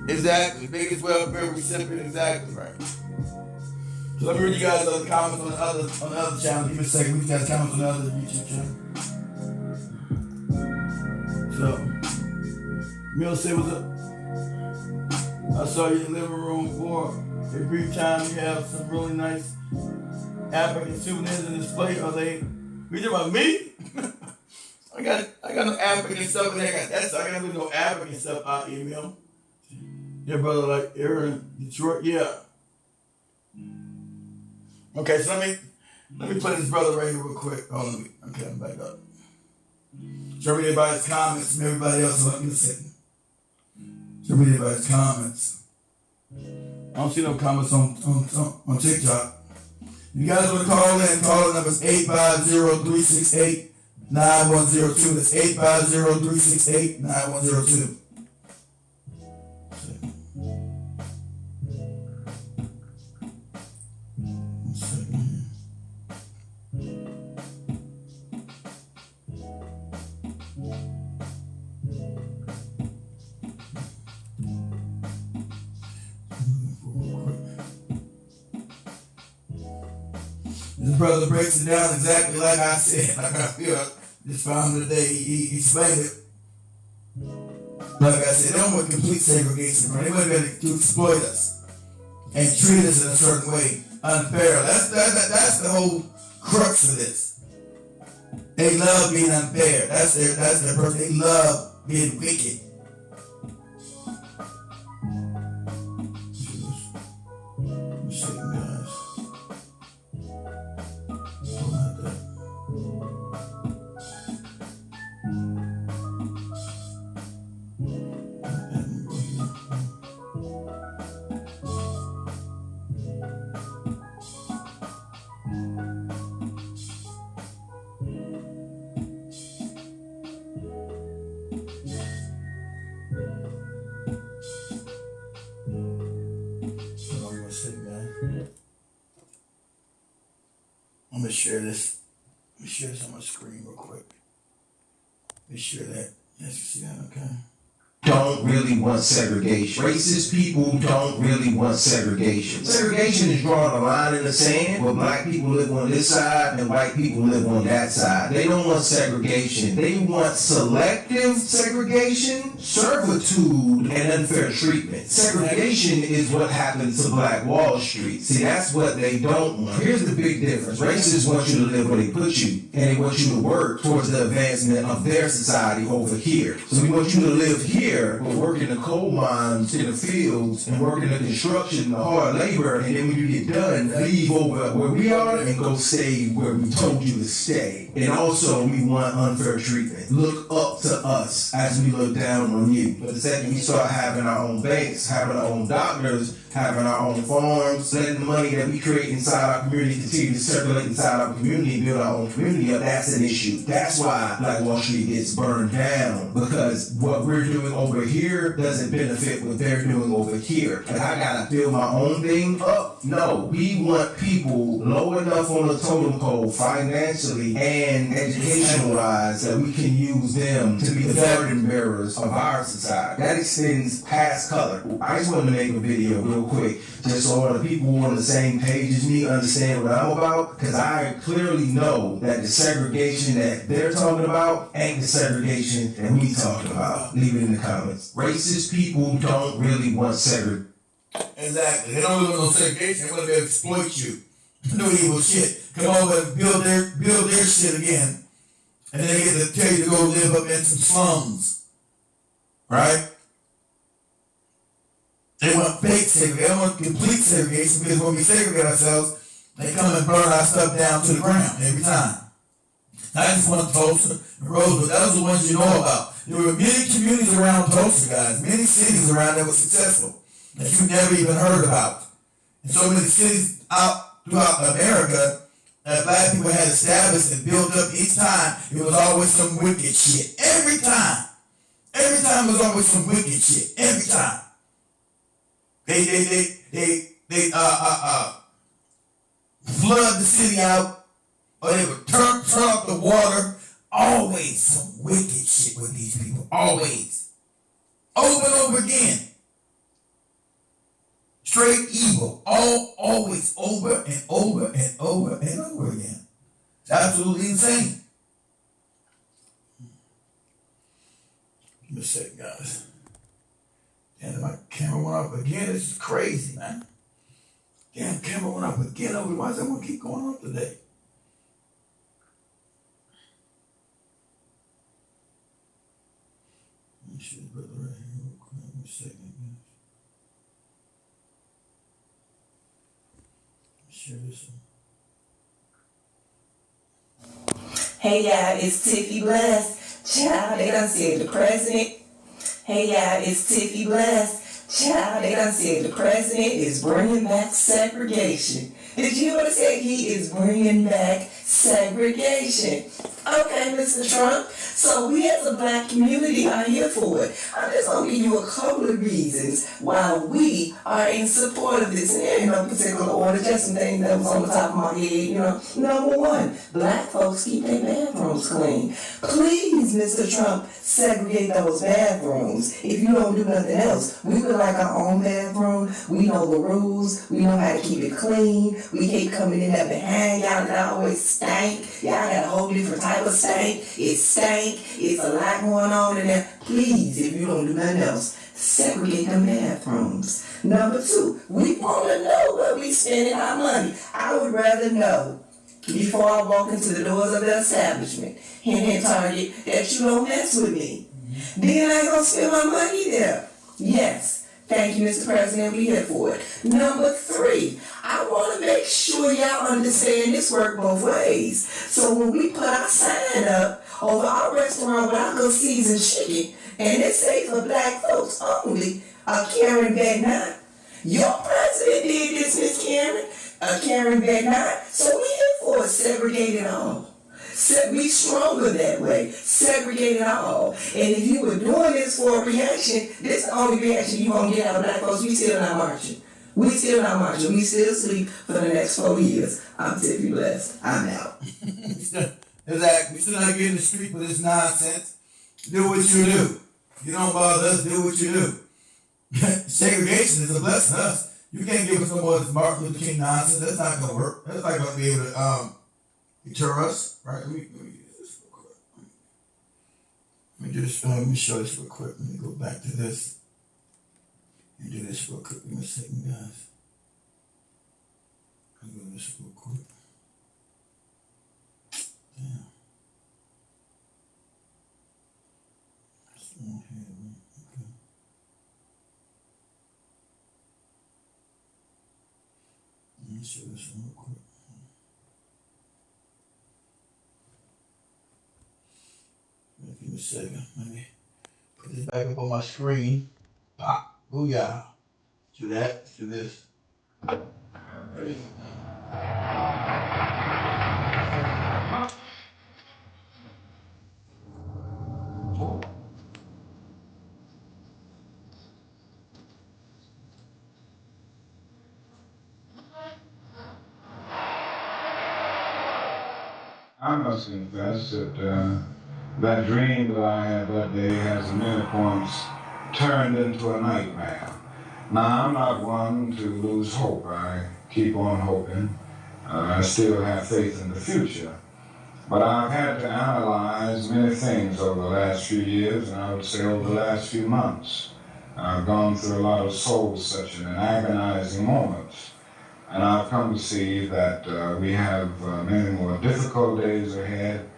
Exactly. Biggest welfare recipient. Exactly right. So let me read you guys other comments on the other channel. Give me a second. We got comments on the other YouTube channel. So, Mill said, what's up? I saw you in the living room for a brief time. You have some really nice African souvenirs in display. Are they? We talking about me? I got no African stuff in there. I got no African stuff out here, Mill. Your brother like Aaron, Detroit, yeah. Okay, so let me put this brother right here real quick. Hold on, okay, I'm back up. So read everybody's comments from everybody else. So let me second. So read everybody's comments. I don't see no comments on TikTok. You guys want to call in? Call the number is 850-368-9102. That's 850-368-9102. This brother breaks it down exactly like I said. Like I feel just found him today. He explained it. Like I said, they don't want complete segregation, bro. They want to exploit us and treat us in a certain way, unfair. That's the whole crux of this. They love being unfair. That's their person. They love being wicked. I'm gonna share this. Let me share this on my screen real quick. Let me share that. Yes, you see that? Okay. Don't really want segregation. Racist people don't really want segregation. Segregation is drawing a line in the sand where black people live on this side and white people live on that side. They don't want segregation. They want selective segregation, servitude, and unfair treatment. Segregation is what happened to Black Wall Street. See, that's what they don't want. Here's the big difference. Racists want you to live where they put you, and they want you to work towards the advancement of their society over here. So we want you to live here, but work in the coal mines, in the fields, and work in the construction, the hard labor, and then when you get done, leave over where we are and go stay where we told you to stay. And also, we want unfair treatment. Look up to us as we look down on you. But the second we start having our own banks, having our own doctors, having our own farms, letting the money that we create inside our community continue to circulate inside our community and build our own community up, that's an issue. That's why Black Wall Street gets burned down, because what we're doing over here doesn't benefit what they're doing over here. And I gotta build my own thing up? No, we want people low enough on the totem pole financially and educational-wise that we can use them to be the burden bearers of our society. That extends past color. I just want to make a video real quick, just so all the people on the same page as me understand what I'm about, because I clearly know that the segregation that they're talking about ain't the segregation that we talking about. Leave it in the comments. Racist people don't really want segregation. Exactly. They don't really want no segregation. They want to be able to exploit you. Do evil shit. Come over and build their shit again. And then they get to tell you to go live up in some slums. Right? They want fake segregation. They don't want complete segregation, because when we segregate ourselves, they come and burn our stuff down to the ground every time. I just want Tulsa and Rosewood. Those are the ones you know about. There were many communities around Tulsa, guys, many cities around that were successful that you never even heard about. And so many cities out throughout America that black people had established and built up, each time it was always some wicked shit. Every time it was always some wicked shit. Every time. They flood the city out, or they would turn off the water. Always some wicked shit with these people. Always. Over and over again. Straight evil. Always over and over and over and over again. It's absolutely insane. Give me a second, guys. And my camera went off again. This is crazy, man. Damn, camera went off again. Why does that one keep going off today? Let me see this brother right here real quick. Give me a second, guys. Sure, this one. Hey y'all, it's Tiffy Bless. Child, they done said the president. Hey y'all, it's Tiffy Bless. Child, they done said the president is bringing back segregation. Did you hear what I said? He is bringing back segregation. Okay, Mr. Trump. So we as a black community are here for it. I'm just gonna give you a couple of reasons why we are in support of this. And there ain't no particular order, just some things that was on the top of my head, Number one, black folks keep their bathrooms clean. Please, Mr. Trump, segregate those bathrooms. If you don't do nothing else, we would like our own bathroom. We know the rules. We know how to keep it clean. We hate coming in there behind y'all that always stank. Y'all got a whole different type of stank. It stank. It's a lot going on in there. Please, if you don't do nothing else, segregate them bathrooms. Number two, we want to know where we spending our money. I would rather know before I walk into the doors of the establishment, hint, Target, that you don't mess with me. Then I ain't gonna spend my money there. Yes. Thank you, Mr. President. We here for it. Number three, I want to make sure y'all understand this work both ways. So when we put our sign up over our restaurant with our little seasoned chicken, and it say for black folks only, Karen Bednot. Your president did this, Miss Karen. Karen Bednot. So we here for it, segregate it all. We stronger that way. Segregate it all. And if you were doing this for a reaction, this is the only reaction you gonna get out of black folks. We still not marching. We still sleep for the next 4 years. I'm Tiffy Blessed. I'm out. Exactly. We still not getting in the street for this nonsense. Do what you do. You don't bother us, do what you do. Segregation is a blessing to us. You can't give us no more of this Martin Luther King nonsense. That's not gonna work. That's not gonna be able to deter us, right? Let me do this real quick. Let me show this real quick. Let me go back to this and do this real quick. Give me a second, guys. Let me do this real quick. Damn. That's the one here, right? Okay. Let me show this real quick. Give me a second. Let me put this back up on my screen. Pop. Booyah. Do that. Do this. I must confess that that dream that I had that day has at many points turned into a nightmare. Now, I'm not one to lose hope. I keep on hoping. I still have faith in the future. But I've had to analyze many things over the last few years, and I would say over the last few months. I've gone through a lot of soul-searching and agonizing moments. And I've come to see that we have many more difficult days ahead,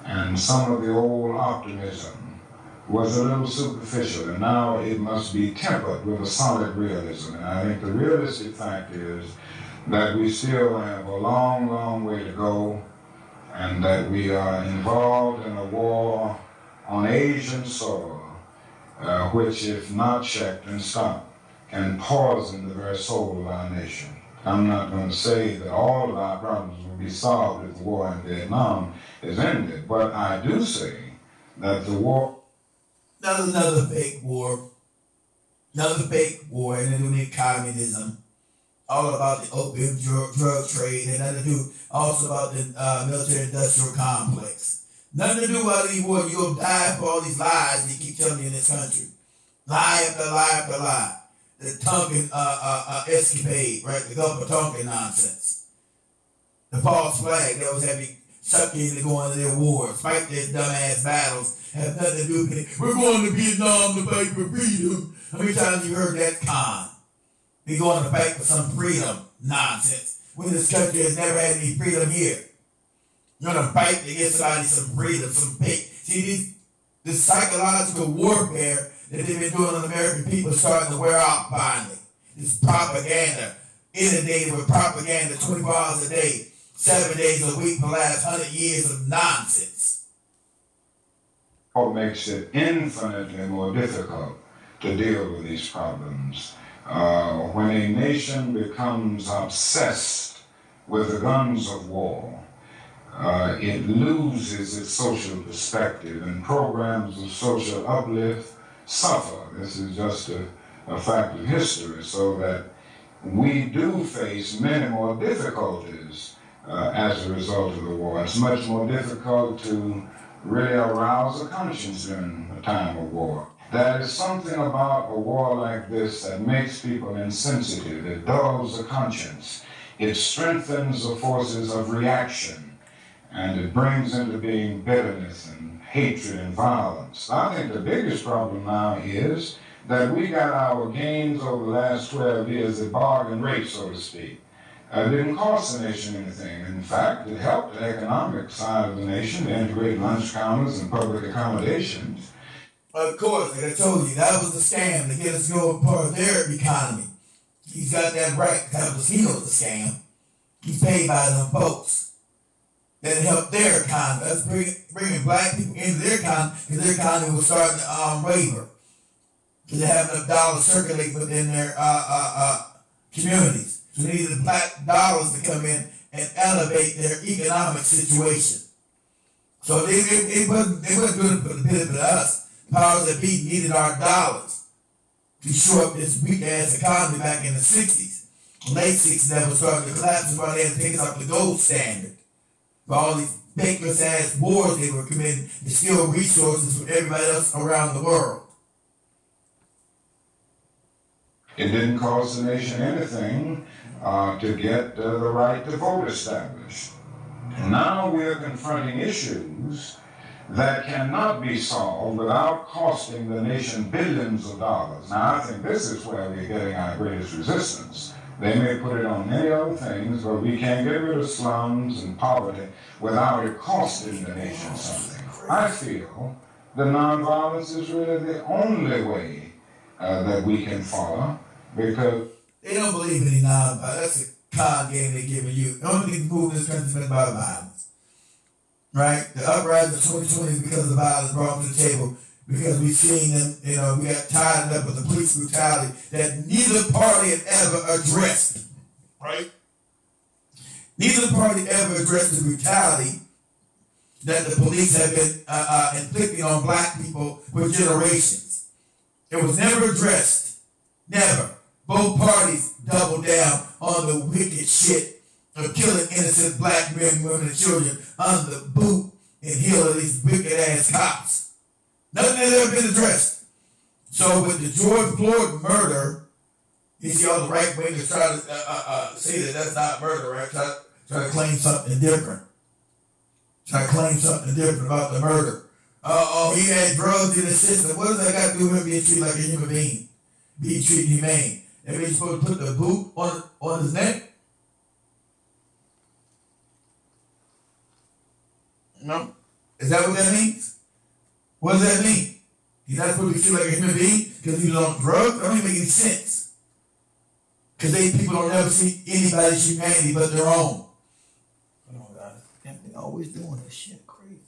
and some of the old optimism was a little superficial, and now it must be tempered with a solid realism. And I think the realistic fact is that we still have a long, long way to go, and that we are involved in a war on Asian soil, which, if not checked and stopped, can poison the very soul of our nation. I'm not going to say that all of our problems will be solved if the war in Vietnam is ended, but I do say that the war... That's another fake war. Another fake war, and then with communism. All about the opium drug trade, and nothing to do also about the military-industrial complex. Nothing to do about these wars. You'll die for all these lies they keep telling you in this country. Lie after lie after lie. The Tonkin escapade, right? The Gulf of Tonkin nonsense. The false flag that was having sucked into going to their wars, fight their dumbass battles, have nothing to do with it. We're going to Vietnam to fight for freedom. How many times you heard that con? We're going to fight for some freedom nonsense. When this country has never had any freedom here. You're going to fight to get somebody some freedom, some fake. See, this psychological warfare that they've been doing on the American people is starting to wear off finally. This propaganda, inundated with propaganda 24 hours a day, 7 days a week for the last 100 years of nonsense. What makes it infinitely more difficult to deal with these problems when a nation becomes obsessed with the guns of war, it loses its social perspective, and programs of social uplift suffer. This is just a fact of history, so that we do face many more difficulties as a result of the war. It's much more difficult to really arouse a conscience during a time of war. There is something about a war like this that makes people insensitive. It dulls the conscience. It strengthens the forces of reaction, and it brings into being bitterness and hatred and violence. I think the biggest problem now is that we got our gains over the last 12 years at bargain rate, so to speak. It didn't cost the nation anything. In fact, it helped the economic side of the nation to integrate lunch counters and public accommodations. Of course, like I told you, that was the scam to get us to go part of their economy. He's got that right. That was, he knows the scam. He's paid by them folks. That helped their economy. That's bringing black people into their economy, because their economy was starting to waver. Because they have enough dollars circulating within their communities. So they needed black dollars to come in and elevate their economic situation. So they wasn't doing it for the benefit of us. Powers that be needed our dollars to shore up this weak-ass economy back in the 60s. Late 60s, that was starting to collapse, and probably had to take us up the gold standard. For all these thankless-ass wars they were committing to steal resources from everybody else around the world. It didn't cost the nation anything to get the right to vote established. Now we're confronting issues that cannot be solved without costing the nation billions of dollars. Now, I think this is where we're getting our greatest resistance. They may put it on many other things, but we can't get rid of slums and poverty without it costing the nation something. I feel that nonviolence is really the only way that we can follow, because they don't believe in any nonviolence. That's a con game they're giving you. The only thing moving this country is about violence. Right? The uprising of 2020 is because of the violence brought to the table, because we've seen them, we got tied up with the police brutality that neither party had ever addressed. Right? Neither party ever addressed the brutality that the police have been inflicting on black people for generations. It was never addressed. Never. Both parties doubled down on the wicked shit of killing innocent black men, women, and children under the boot and heel of these wicked-ass cops. Nothing has ever been addressed. So with the George Floyd murder, you see all the right wingers try to say that that's not murder, right? Try to claim something different. Try to claim something different about the murder. He had drugs in his system. What does that got to do with him being treated like a human being? Being treated humane. That means he's supposed to put the boot on his neck? No. Is that what that means? What does that mean? He's not supposed to be treated like a human being because he's on drugs? That don't even make any sense. Because people don't ever see anybody's humanity but their own. Oh God, they're always doing this shit crazy.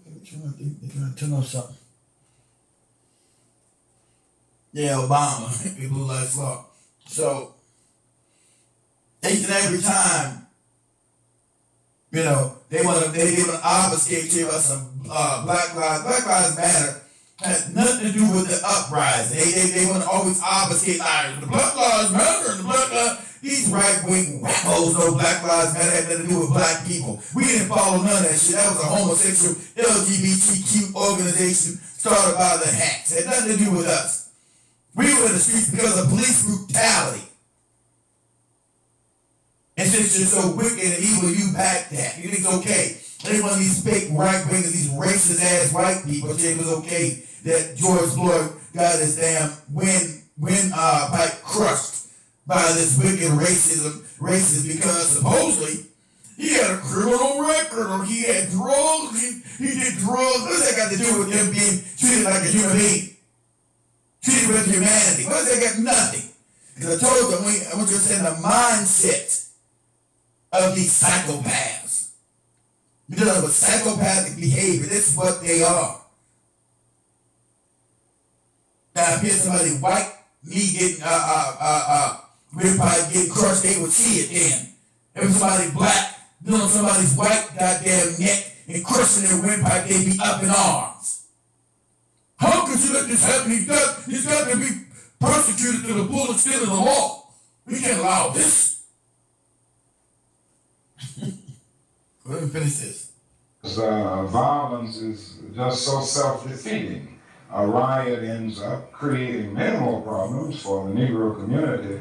They're trying to turn on something. Yeah, Obama, he blew lights law. So, each and every time, they want to obfuscate to us some Black Lives Matter had nothing to do with the uprising. They want to always obfuscate the Black Lives Matter and the Black Lives. These right-wing wackos know Black Lives Matter had nothing to do with black people. We didn't follow none of that shit. That was a homosexual LGBTQ organization started by the hacks. It had nothing to do with us. We were in the streets because of police brutality. And since you're so wicked and evil, you back that. You think it's okay. Any one of these fake right-wingers, these racist-ass white people think it was okay that George Floyd got his damn windpipe crushed by this wicked racist because supposedly he had had a criminal record, or he had drugs, he did drugs. What does that got to do with him being treated like a human being? Treated with humanity. What does that got? Nothing. Because I told you, I want you to understand the mindset of these psychopaths. You're dealing with psychopathic behavior. This is what they are. Now, if here's somebody white, me getting windpipe getting crushed, they would see it then. If somebody black doing somebody's white goddamn neck and crushing their windpipe, they'd be up in arms. How could you let this happen? He's got to be persecuted to the full extent of the law. We can't allow this. Let me finish this. Violence is just so self-defeating. A riot ends up creating many more problems for the Negro community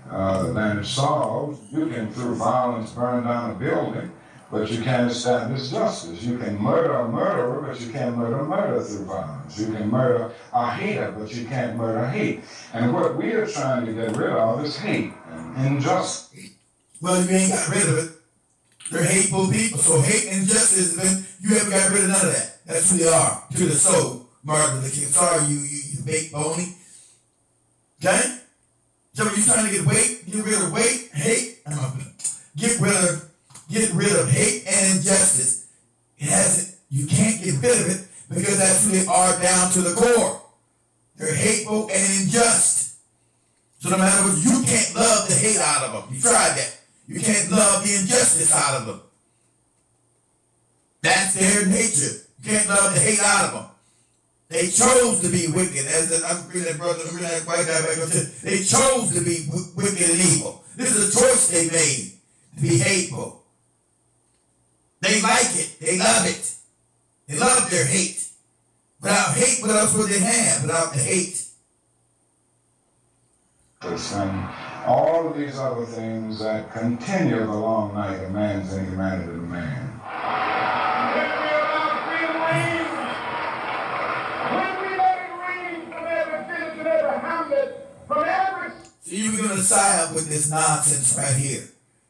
than it solves. You can, through violence, burn down a building, but you can't establish justice. You can murder a murderer, but you can't murder through violence. You can murder a hater, but you can't murder hate. And what we are trying to get rid of is hate and injustice. Well, you ain't got rid of it. They're hateful people. So hate and injustice, man, you haven't got rid of none of that. That's who they are, to the soul. Martin Luther King. Sorry, you big phony. Okay? So you trying to get rid of hate, get rid of hate and injustice. You can't get rid of it because that's who they are down to the core. They're hateful and unjust. So no matter what, you can't love the hate out of them. You tried that. You can't love the injustice out of them. That's their nature. You can't love the hate out of them. They chose to be wicked. I'm reading that brother, I'm reading that white guy back on there. They chose to be wicked and evil. This is a choice they made, to be hateful. They like it. They love it. They love their hate. Without hate, what else would they have without the hate? And all of these other things that continue the long night of man's inhumanity to man. See, you're going to side with this nonsense right here.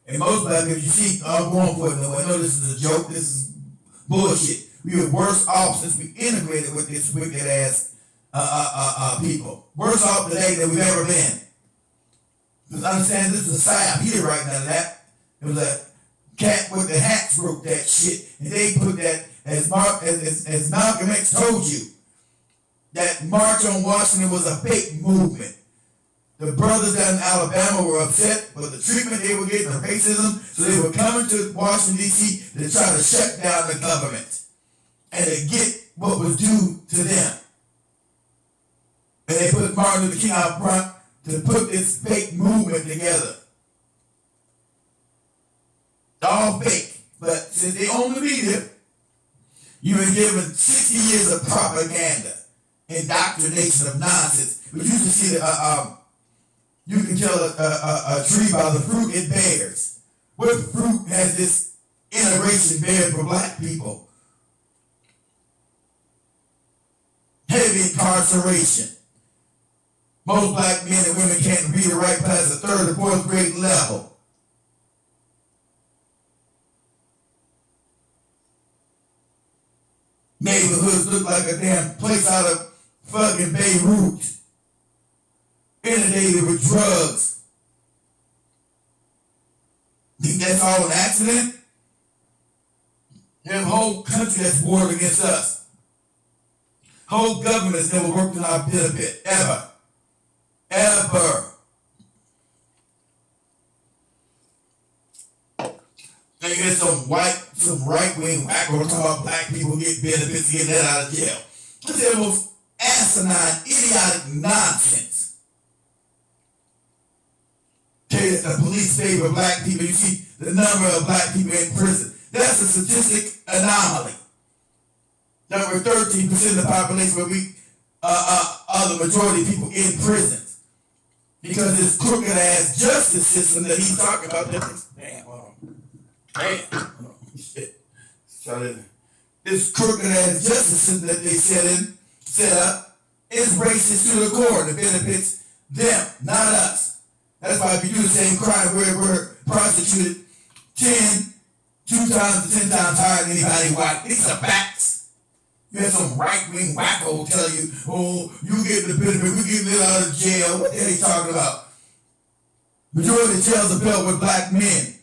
And most black people, you see, I'm going for it. No, I know this is a joke. This is bullshit. We are worse off since we integrated with this wicked ass people. Worse off today than we've ever been. Because understand, this is a psyop. He didn't write none of that. It was a cat with the hats wrote that shit. And they put that, as Malcolm X told you, that March on Washington was a fake movement. The brothers down in Alabama were upset with the treatment they were getting, the racism, so they were coming to Washington, D.C. to try to shut down the government and to get what was due to them. And they put Martin Luther King out front to put this fake movement together. All fake, but since they own the media, you've been given 60 years of propaganda, indoctrination of nonsense. But you can see you can tell a tree by the fruit it bears. What fruit has this integration beared for black people? Heavy incarceration. Most black men and women can't read or write past the 3rd or 4th grade level. Neighborhoods look like a damn place out of fucking Beirut. Inundated with drugs. Think that's all an accident? There's a whole country that's warred against us. Whole governments never worked in our benefit, ever. Ever. Now you get some right-wing whacker talking about black people get benefits, get that out of jail. This is the most asinine, idiotic nonsense. The police favor black people. You see the number of black people in prison. That's a statistic anomaly. Number 13% of the population where we are the majority of people in prisons. Because this crooked ass justice system that he's talking about. Damn, hold on. Damn. Shit. This crooked ass justice system that they set up is racist to the core. It benefits them, not us. That's why if you do the same crime, we're prosecuted 10 2 times to 10 times higher than anybody white. These are facts. You have some right-wing wacko tell you, oh, you get the benefit, we get let out of jail. What the hell are you talking about? Majority of jails are built with black men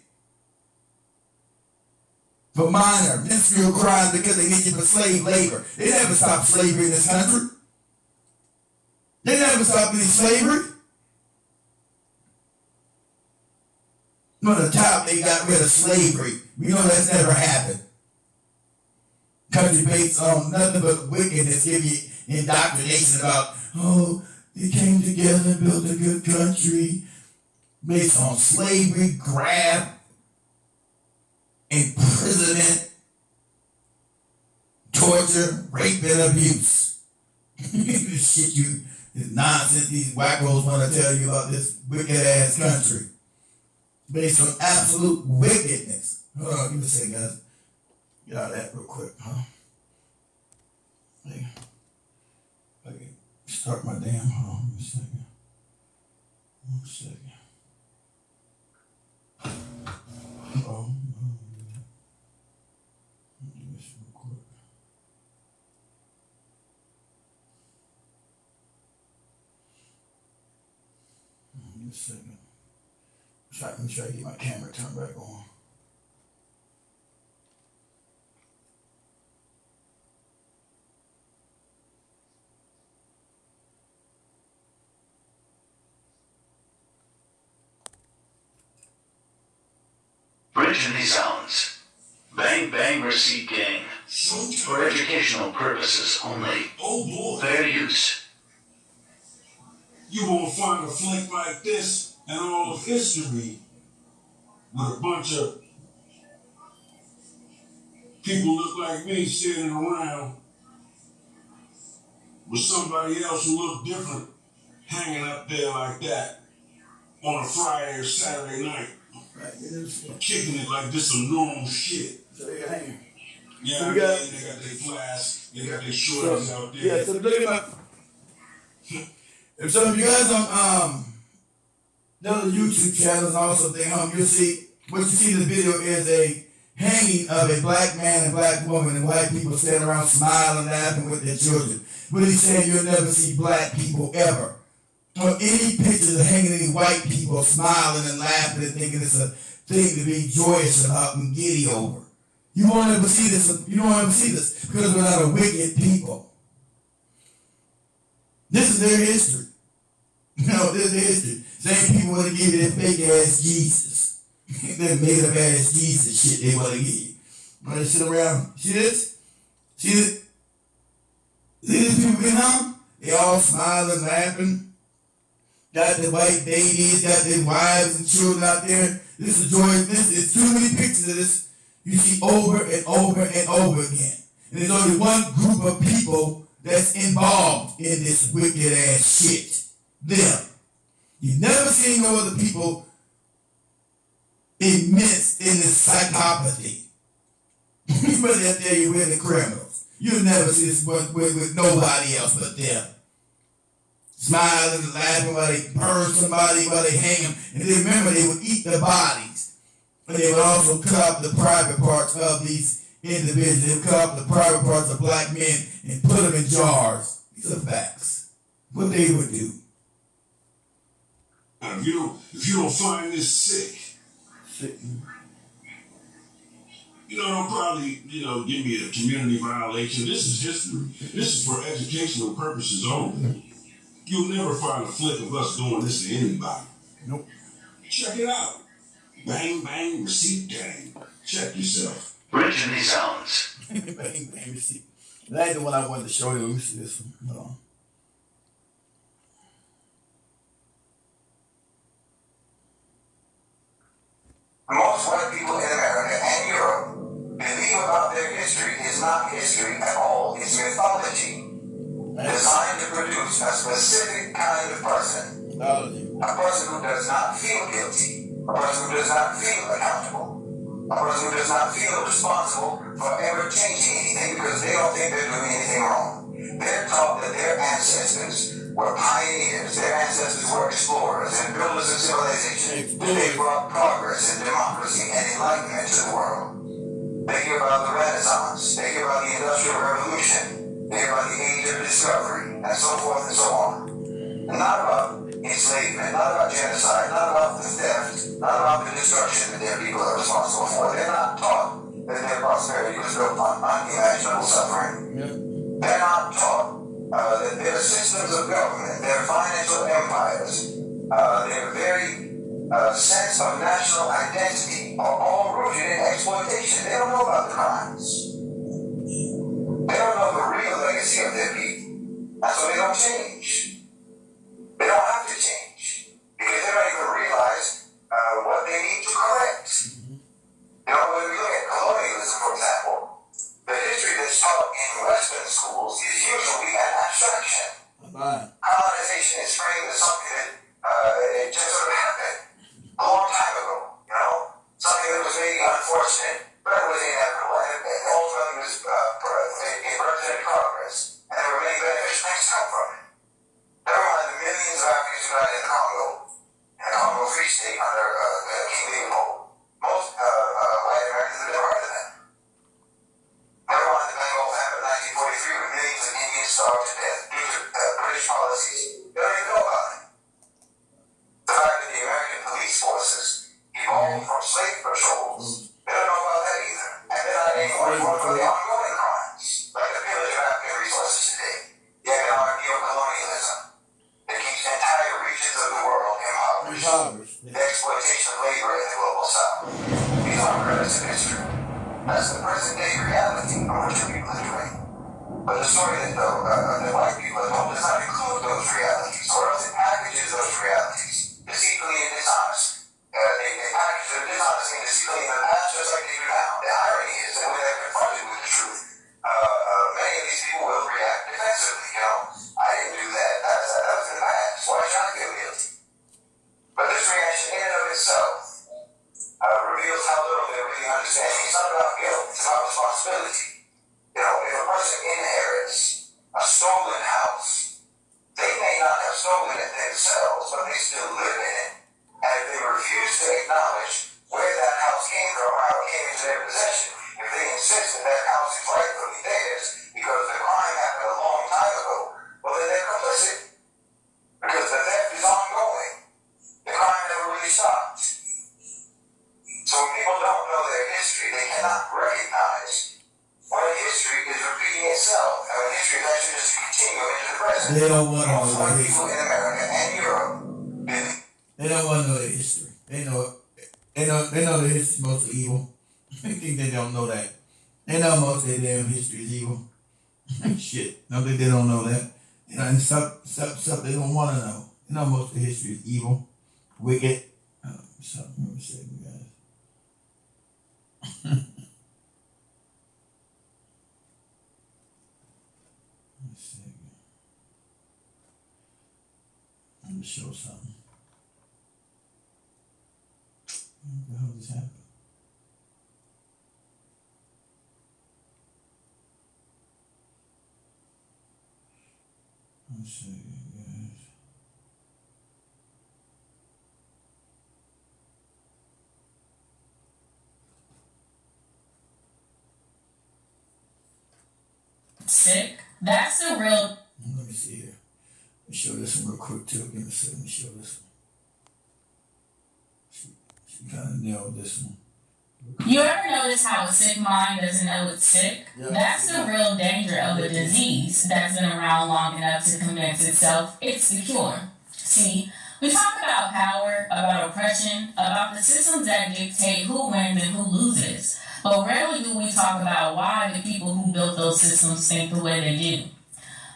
for minor, minuscule crimes because they need you for slave labor. They never stopped slavery in this country. They never stopped any slavery. No, the top, they got rid of slavery. We know that's never happened. Country based on nothing but wickedness, give you indoctrination about, oh, they came together and built a good country based on slavery, graft, imprisonment, torture, rape, and abuse. This shit this nonsense these wackos want to tell you about this wicked ass country. Based on absolute wickedness. Hold on, give me a second, guys. Get out of that real quick, huh? Okay. Start my damn, hold on, give me a second. 1 second. Oh, do this real quick. Give me a second. Let me try to get my camera turned back on. Bridging these zones. Bang bang receipt gang. For educational purposes only. Oh boy. Fair use. You won't find a flick like this in all of history with a bunch of people look like me sitting around with somebody else who look different hanging up there like that on a Friday or Saturday night. Right, kicking it like this some normal shit. So they hanging. Yeah, so I mean, they got their flask, they got their shorties out there. Yeah, so look at my. If some of you guys on the other YouTube channels also think you'll see what you see in the video is a hanging of a black man and black woman and white people standing around smiling, laughing with their children. But he's saying you'll never see black people ever. Or any pictures of hanging any white people smiling and laughing and thinking it's a thing to be joyous about and giddy over. You won't ever see this. You don't ever see this because we're not a wicked people. This is their history. No, this is their history. Same people want to give you that fake ass Jesus. That made up ass Jesus shit they want to give you. Want to sit around, see this? See this? See these people getting home? They all smiling, laughing. Got the white babies, got their wives and children out there. This is joyous. This is too many pictures of this you see over and over and over again. And there's only one group of people that's involved in this wicked ass shit. Them. You've never seen no other people immersed in this psychopathy. But they tell you we're the criminals. You'll never see this with nobody else but them. Smiling and laughing while they burn somebody, while they hang them. And then remember, they would eat the bodies. And they would also cut up the private parts of these individuals. They would cut up the private parts of black men and put them in jars. These are facts. What they would do. If you don't find this sick, they'll probably, give me a community violation. This is history. This is for educational purposes only. You'll never find a flick of us doing this to anybody. Nope. Check it out. Bang, bang, receipt gang. Check yourself. Bridging these zones. Bang, bang, receipt. That ain't the one I wanted to show you. Let me see this one. Hold on. Most white people in America and Europe believe about their history is not history at all. It's mythology. Designed to produce a specific kind of person. A person who does not feel guilty. A person who does not feel accountable. A person who does not feel responsible for ever changing anything because they don't think they're doing anything wrong. They're taught that their ancestors were pioneers. Their ancestors were explorers and builders of civilization. They brought progress and democracy and enlightenment to the world. and so forth and so on. Not about enslavement, not about genocide, not about the theft, not about the destruction that their people are responsible for. They're not taught that their prosperity was built on unimaginable suffering. Yep. They're not taught that their systems of government, their financial empires, their very sense of national identity are all rooted in exploitation. They don't know about the crimes. They don't know the real legacy of their people. And so they don't change. They don't have to change because they don't even realize what they need to correct. You know, when we look at colonialism, for example, the history that's taught in Western schools is usually an abstraction. Colonization is framed as something that it just sort of happened a long time ago, you know? Something that was maybe unfortunate, but it was inevitable, and it ultimately was a represented progress, and there were many beneficial things to come from it. Never mind the millions of Africans who died in the Congo Free State under King Leopold. Most white Americans have never heard of them. Never mind the Bengal famine of 1943 when millions of Indians starved to death due to British policies. They don't even know about it. The fact that the American police forces evolved from slave patrols, they don't know about that either. And they're not anymore for the ongoing crimes, like the pillage of African resources today, the economic neocolonialism that keeps entire regions of the world impoverished, the exploitation of labor in the global south. These aren't credits of history. That's the present day reality of what your people are doing. But the story that the white people have told does not include those realities, or else it packages those realities deceitfully and dishonest. They package their dishonesty and deceitfully in the past just like they do now. The irony is that when they're confronted with the truth, many of these people will react defensively. You know, I didn't do that. That was in the past. Why should I feel guilty? But this reaction in and of itself reveals how little they really understand. It's not about guilt. It's about responsibility. You know, if a person inherits a stolen house, they may not have stolen it themselves, but they still live in it. And if they refuse to acknowledge where that house came from or how it came into their possession, if they insist that that house is rightfully theirs because the crime happened a long time ago, well then they're complicit. Because the theft is ongoing. The crime never really stopped. So when people don't know their history, they cannot recognize when history is repeating itself, and when history is actually just a continuum into the present. They don't want to know Most white their people history. in America and Europe, They don't want to know their history. They know their history most of evil. They think they don't know that. They know most of their damn history is evil. Shit. No, they don't know that. You know, and stuff they don't want to know. You know most of the history is evil, wicked. Something let me say, you guys. Let's see. Let me show something. What the hell just happened? Let's see, guys. Sick. That's the real. Let me see here. Let me show this one real quick too. Give me a second. Let me show this one. She kind of nailed this one. You ever notice how a sick mind doesn't know it's sick? Yeah. That's the real danger of a disease that's been around long enough to convince itself it's the cure. See, we talk about power, about oppression, about the systems that dictate who wins and who loses. But rarely do we talk about why the people who built those systems think the way they do.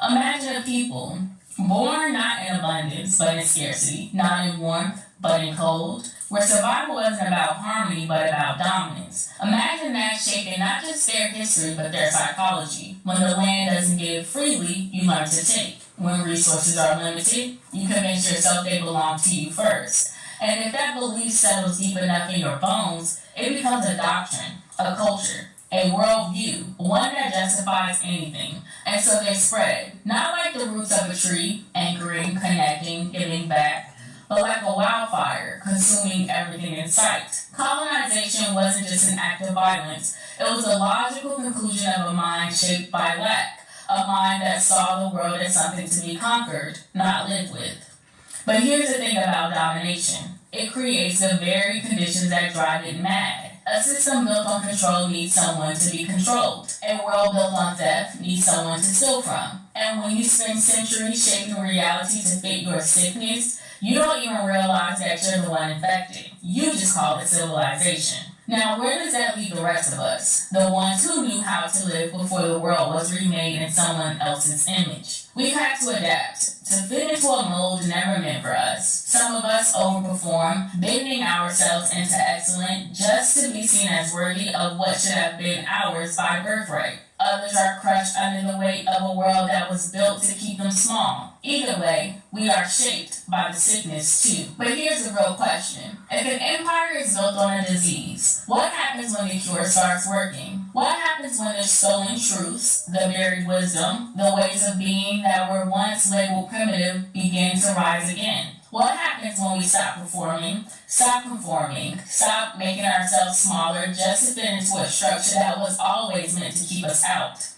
Imagine a people born not in abundance, but in scarcity, not in warmth, but in cold, where survival wasn't about harmony, but about dominance. Imagine that shaping not just their history, but their psychology. When the land doesn't give freely, you learn to take. When resources are limited, you convince yourself they belong to you first. And if that belief settles deep enough in your bones, it becomes a doctrine, a culture, a worldview, one that justifies anything. And so they spread, not like the roots of a tree, anchoring, connecting, giving back, but like a wildfire, consuming everything in sight. Colonization wasn't just an act of violence. It was the logical conclusion of a mind shaped by lack. a mind that saw the world as something to be conquered, not lived with. But here's the thing about domination. It creates the very conditions that drive it mad. A system built on control needs someone to be controlled. A world built on theft needs someone to steal from. And when you spend centuries shaping reality to fit your sickness, you don't even realize that you're the one infected. You just call it civilization. Now, where does that leave the rest of us? The ones who knew how to live before the world was remade in someone else's image. We've had to adapt, to fit into a mold never meant for us. Some of us overperform, bending ourselves into excellence just to be seen as worthy of what should have been ours by birthright. Others are crushed under the weight of a world that was built to keep them small. Either way, we are shaped by the sickness too. But here's the real question. If an empire is built on a disease, what happens when the cure starts working? What happens when the stolen truths, the buried wisdom, the ways of being that were once labeled primitive begin to rise again? What happens when we stop performing, stop conforming, stop making ourselves smaller just to fit into a structure that was always meant to keep us out?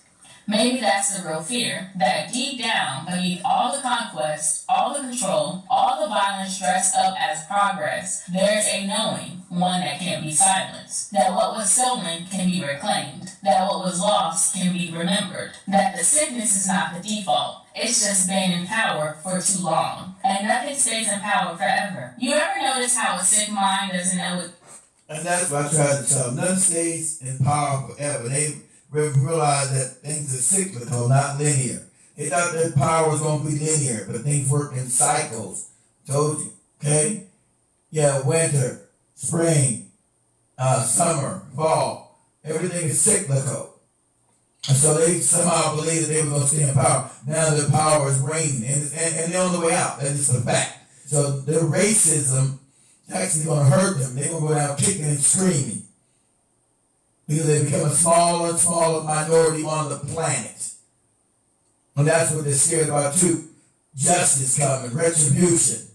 Maybe that's the real fear, that deep down, beneath all the conquest, all the control, all the violence dressed up as progress, there's a knowing, one that can't be silenced, that what was stolen can be reclaimed, that what was lost can be remembered, that the sickness is not the default, it's just been in power for too long, and nothing stays in power forever. You ever notice how a sick mind doesn't know it? And that's what I tried to tell them. Nothing stays in power forever. They realized that things are cyclical, not linear. They thought that power was going to be linear, but things work in cycles. Told you, okay? Yeah, winter, spring, summer, fall. Everything is cyclical. And so they somehow believed that they were going to stay in power. Now their power is waning, and they're on the way out. That's just a fact. So their racism is actually going to hurt them. They're going to go down kicking and screaming, because they become a smaller and smaller minority on the planet. And that's what they're scared about too. Justice coming, retribution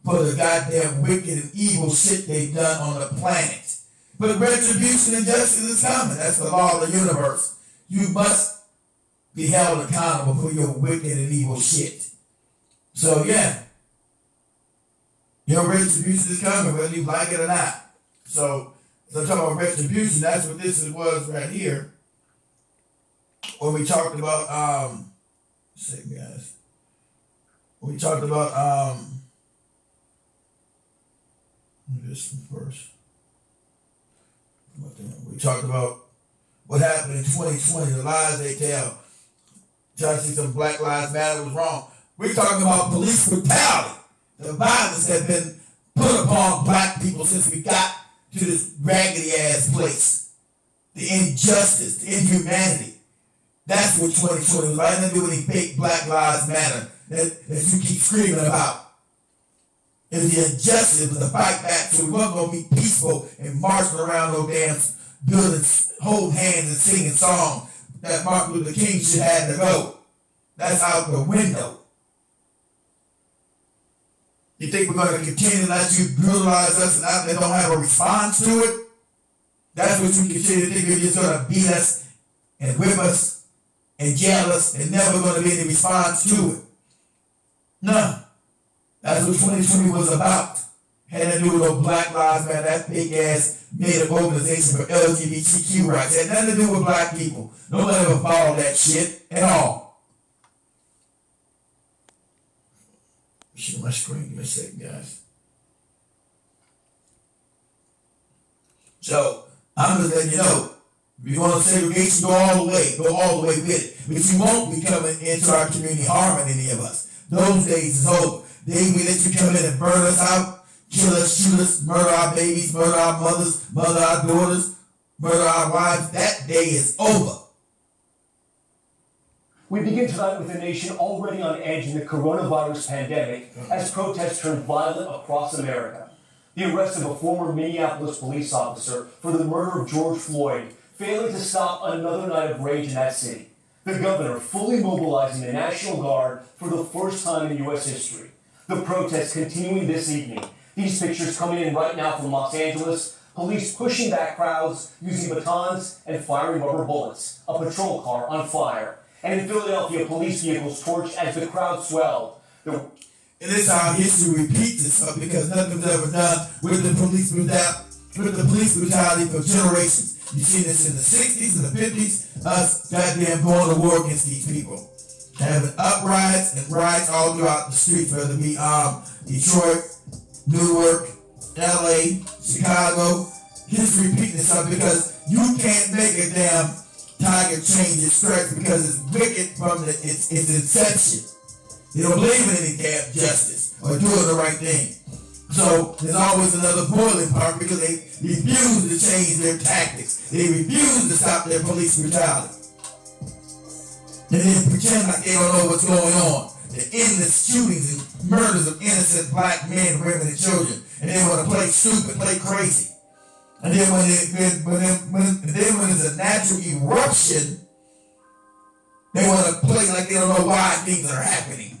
for the goddamn wicked and evil shit they've done on the planet. But retribution and justice is coming. That's the law of the universe. You must be held accountable for your wicked and evil shit. So yeah, your retribution is coming, whether you like it or not. So I'm talking about retribution. That's what this was right here. When we talked about, guys. We talked about, this one first. We talked about what happened in 2020, the lies they tell. Trying to see some Black Lives Matter was wrong. We're talking about police brutality, the violence that's been put upon black people since we got to this raggedy ass place. The injustice, the inhumanity. That's what 2020 was like. Nothing to do with any fake Black Lives Matter that you keep screaming about. It was the injustice, it was the fight back, so we weren't going to be peaceful and marching around no damn buildings, holding hands and singing songs that Martin Luther King should have to go. That's out the window. You think we're going to continue to let you brutalize us and they don't have a response to it? That's what you continue to think you're just going to beat us and whip us and jail us and never going to be any response to it. No. That's what 2020 was about. Had to do with no Black Lives Matter, that big ass made up organization for LGBTQ rights. Had nothing to do with black people. Nobody ever followed that shit at all. Share my screen, give me a second, guys. So, I'm just letting you know, if you're going to segregation, go all the way with it. But you won't be coming into our community harming any of us. Those days is over. We let you come in and burn us out, kill us, shoot us, murder our babies, murder our mothers, murder our daughters, murder our wives. That day is over. We begin tonight with a nation already on edge in the coronavirus pandemic as protests turn violent across America. The arrest of a former Minneapolis police officer for the murder of George Floyd, failing to stop another night of rage in that city. The governor fully mobilizing the National Guard for the first time in U.S. history. The protests continuing this evening. These pictures coming in right now from Los Angeles. Police pushing back crowds using batons and firing rubber bullets. A patrol car on fire. And in Philadelphia, police vehicles torched as the crowd swelled. And this is how history repeats itself because nothing was ever done with the police brutality for generations. You see this in the 60s and the 50s, us goddamn going to war against these people. Having uprisings and riots all throughout the streets, whether it be Detroit, Newark, LA, Chicago. History repeating itself because you can't make a damn tiger change its stripes because it's wicked from its inception. They don't believe in any damn justice or doing the right thing. So there's always another boiling part because they refuse to change their tactics. They refuse to stop their police brutality. And then pretend like they don't know what's going on. The endless shootings and murders of innocent black men, women, and children. And they want to play stupid, play crazy. And then when there's a natural eruption, they want to play like they don't know why things are happening.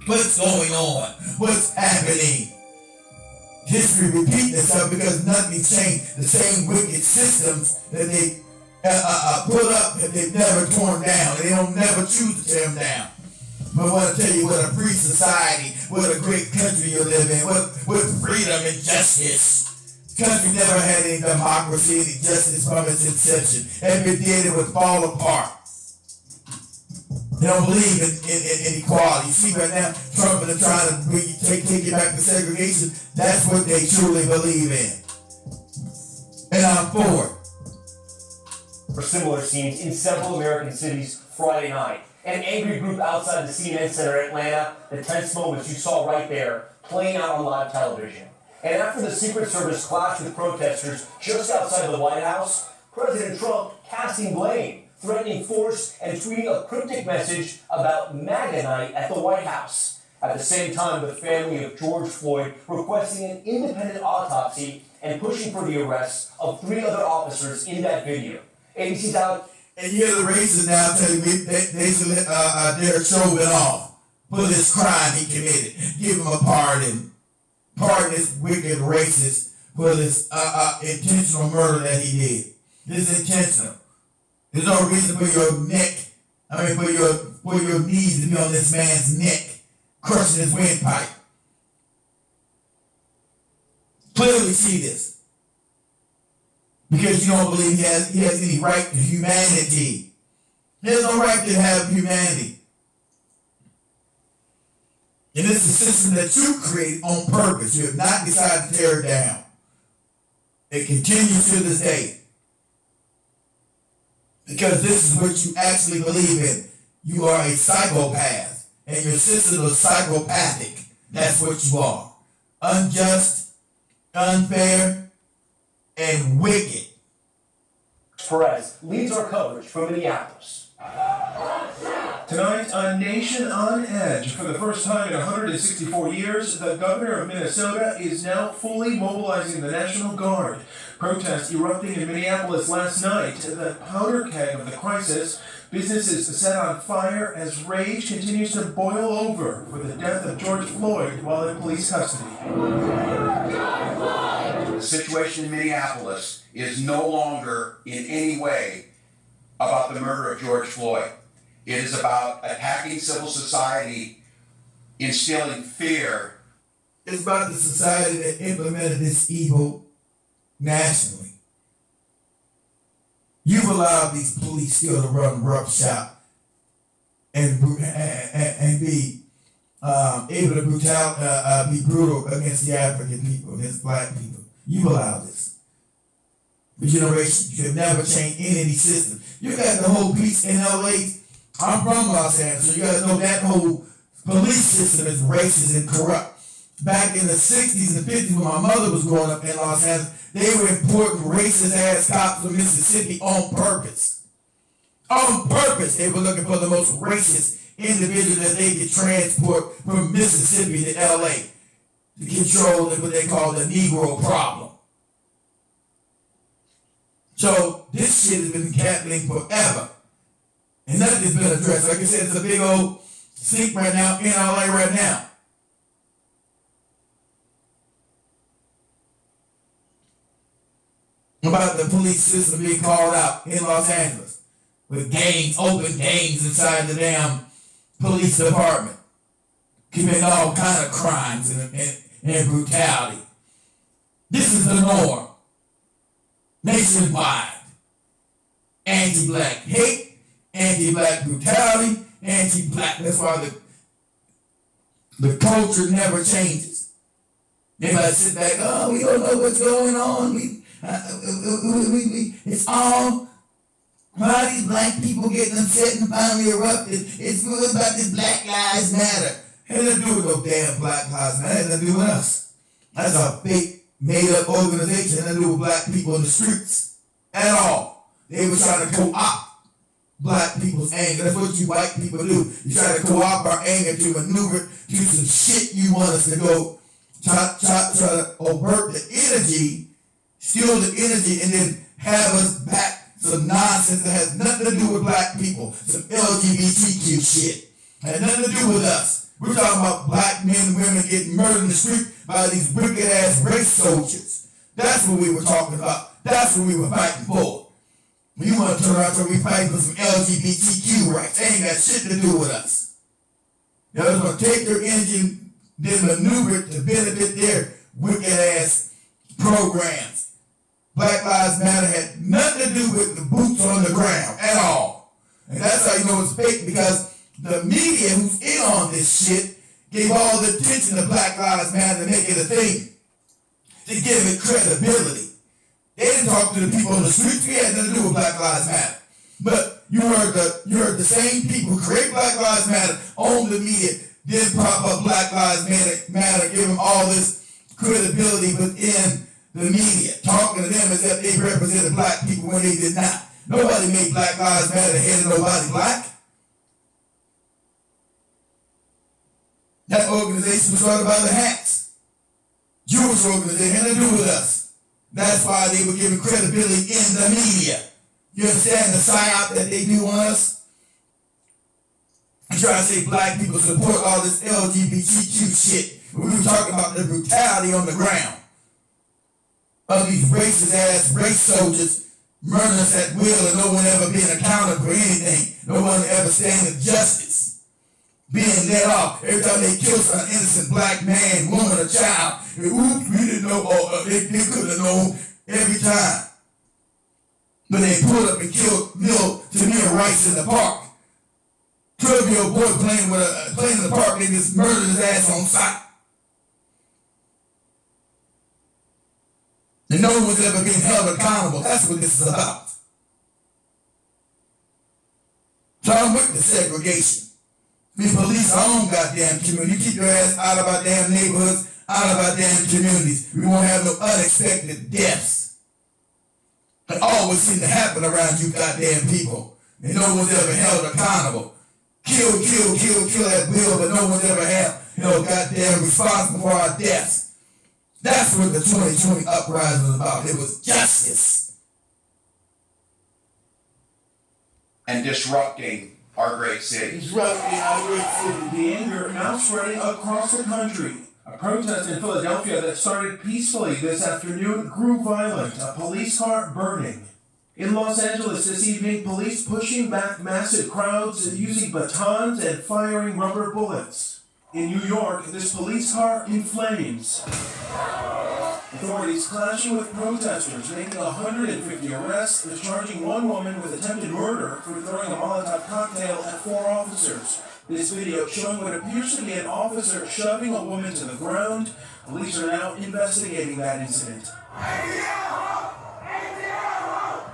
What's going on? What's happening? History repeats itself because nothing's changed. The same wicked systems that they put up that they've never torn down. They don't never choose to tear them down. But I want to tell you what a free society, what a great country you live in, what freedom and justice. Country never had any democracy, any justice from its inception. Every day it would fall apart. They don't believe in equality. You see right now, Trump and them trying to take it back to segregation. That's what they truly believe in. And I'm for it. For similar scenes in several American cities Friday night. An angry group outside the CNN Center in Atlanta, the tense moments you saw right there, playing out on live television. And after the Secret Service clashed with protesters just outside the White House, President Trump casting blame, threatening force, and tweeting a cryptic message about MAGA night at the White House. At the same time, the family of George Floyd requesting an independent autopsy and pushing for the arrest of 3 other officers in that video. ABC's out. And you hear the racists now telling me they should let Derek Chauvin off for this crime he committed. Give him a pardon. Pardon this wicked racist for this intentional murder that he did. This is intentional. There's no reason for your knees to be on this man's neck, crushing his windpipe. Clearly see this. Because you don't believe he has any right to humanity. He has no right to have humanity. And this is a system that you create on purpose. You have not decided to tear it down. It continues to this day. Because this is what you actually believe in. You are a psychopath. And your system is psychopathic. That's what you are. Unjust, unfair, and wicked. Perez leads our coverage from Minneapolis. Tonight, a nation on edge. For the first time in 164 years, the governor of Minnesota is now fully mobilizing the National Guard. Protests erupting in Minneapolis last night, the powder keg of the crisis. Businesses set on fire as rage continues to boil over for the death of George Floyd while in police custody. The situation in Minneapolis is no longer in any way about the murder of George Floyd. It is about attacking civil society, instilling fear. It's about the society that implemented this evil nationally. You've allowed these police still to run roughshod and be able to be brutal against the African people, against black people. You've allowed this. For generations, you have never changed any of these systems. You got the whole piece in LA. I'm from Los Angeles, so you guys know that whole police system is racist and corrupt. Back in the 60s and 50s when my mother was growing up in Los Angeles, they were importing racist ass cops from Mississippi on purpose. On purpose, they were looking for the most racist individual that they could transport from Mississippi to LA to control what they call the Negro problem. So this shit has been happening forever. And nothing's been addressed. Like I said, it's a big old sink right now in LA right now. About the police system being called out in Los Angeles. with gangs, open gangs inside the damn police department, committing all kind of crimes and brutality. This is the norm, nationwide. Anti-black hate, anti-black brutality, anti-black. That's why the culture never changes. Everybody sit back, oh, we don't know what's going on. It's all, why these black people getting upset and finally erupted? It's good about this Black Lives Matter. It has nothing to do with no damn Black Lives Matter. It has nothing to do with us. That's a fake, made-up organization. It has nothing to do with black people in the streets at all. They were trying to co-opt black people's anger. That's what you white people do. You try to co-opt our anger to maneuver to some shit you want us to go try to avert the energy, steal the energy, and then have us back some nonsense that has nothing to do with black people, some LGBTQ shit. Has nothing to do with us. We're talking about black men and women getting murdered in the street by these wicked ass race soldiers. That's what we were talking about. That's what we were fighting for. You want to turn around and we fighting for some LGBTQ rights. They ain't got shit to do with us. Y'all just want to take their energy and then maneuver it to benefit their wicked ass programs. Black Lives Matter had nothing to do with the boots on the ground at all. And that's how you know it's fake, because the media who's in on this shit gave all the attention to Black Lives Matter to make it a thing, to give it credibility. They didn't talk to the people on the streets. We had nothing to do with Black Lives Matter. But you heard the same people who create Black Lives Matter, own the media, then prop up Black Lives Matter, give them all this credibility within the media, talking to them as if they represented black people when they did not. Nobody made Black Lives Matter the head of nobody black. That organization was started by the Hats. Jewish organization, had nothing to do with us. That's why they were giving credibility in the media. You understand the psyop that they do on us? You try to say black people support all this LGBTQ shit. We were talking about the brutality on the ground of these racist ass race soldiers murdering us at will and no one ever being accounted for anything. No one ever standing justice. Being let off. Every time they kill some innocent black man, woman, or child, oops, we didn't know, they couldn't have known every time. But they pulled up and killed Tamir Rice in the park. 12-year-old boy playing in the park, they just murdered his ass on sight. And no one was ever being held accountable. That's what this is about. So I'm with the segregation. We police our own goddamn community. You keep your ass out of our damn neighborhoods, out of our damn communities. We won't have no unexpected deaths. It always seem to happen around you goddamn people. And no one's ever held accountable. Kill at will, but no one's ever held, goddamn responsible for our deaths. That's what the 2020 uprising was about. It was justice. And disrupting our great city. Disrupting our great city. The anger now spreading across the country. A protest in Philadelphia that started peacefully this afternoon grew violent, a police car burning. In Los Angeles this evening, police pushing back massive crowds using batons and firing rubber bullets. In New York, this police car in flames. Authorities clashing with protesters, making 150 arrests, charging one woman with attempted murder for throwing a Molotov cocktail at 4 officers. This video showing what appears to be an officer shoving a woman to the ground. Police are now investigating that incident.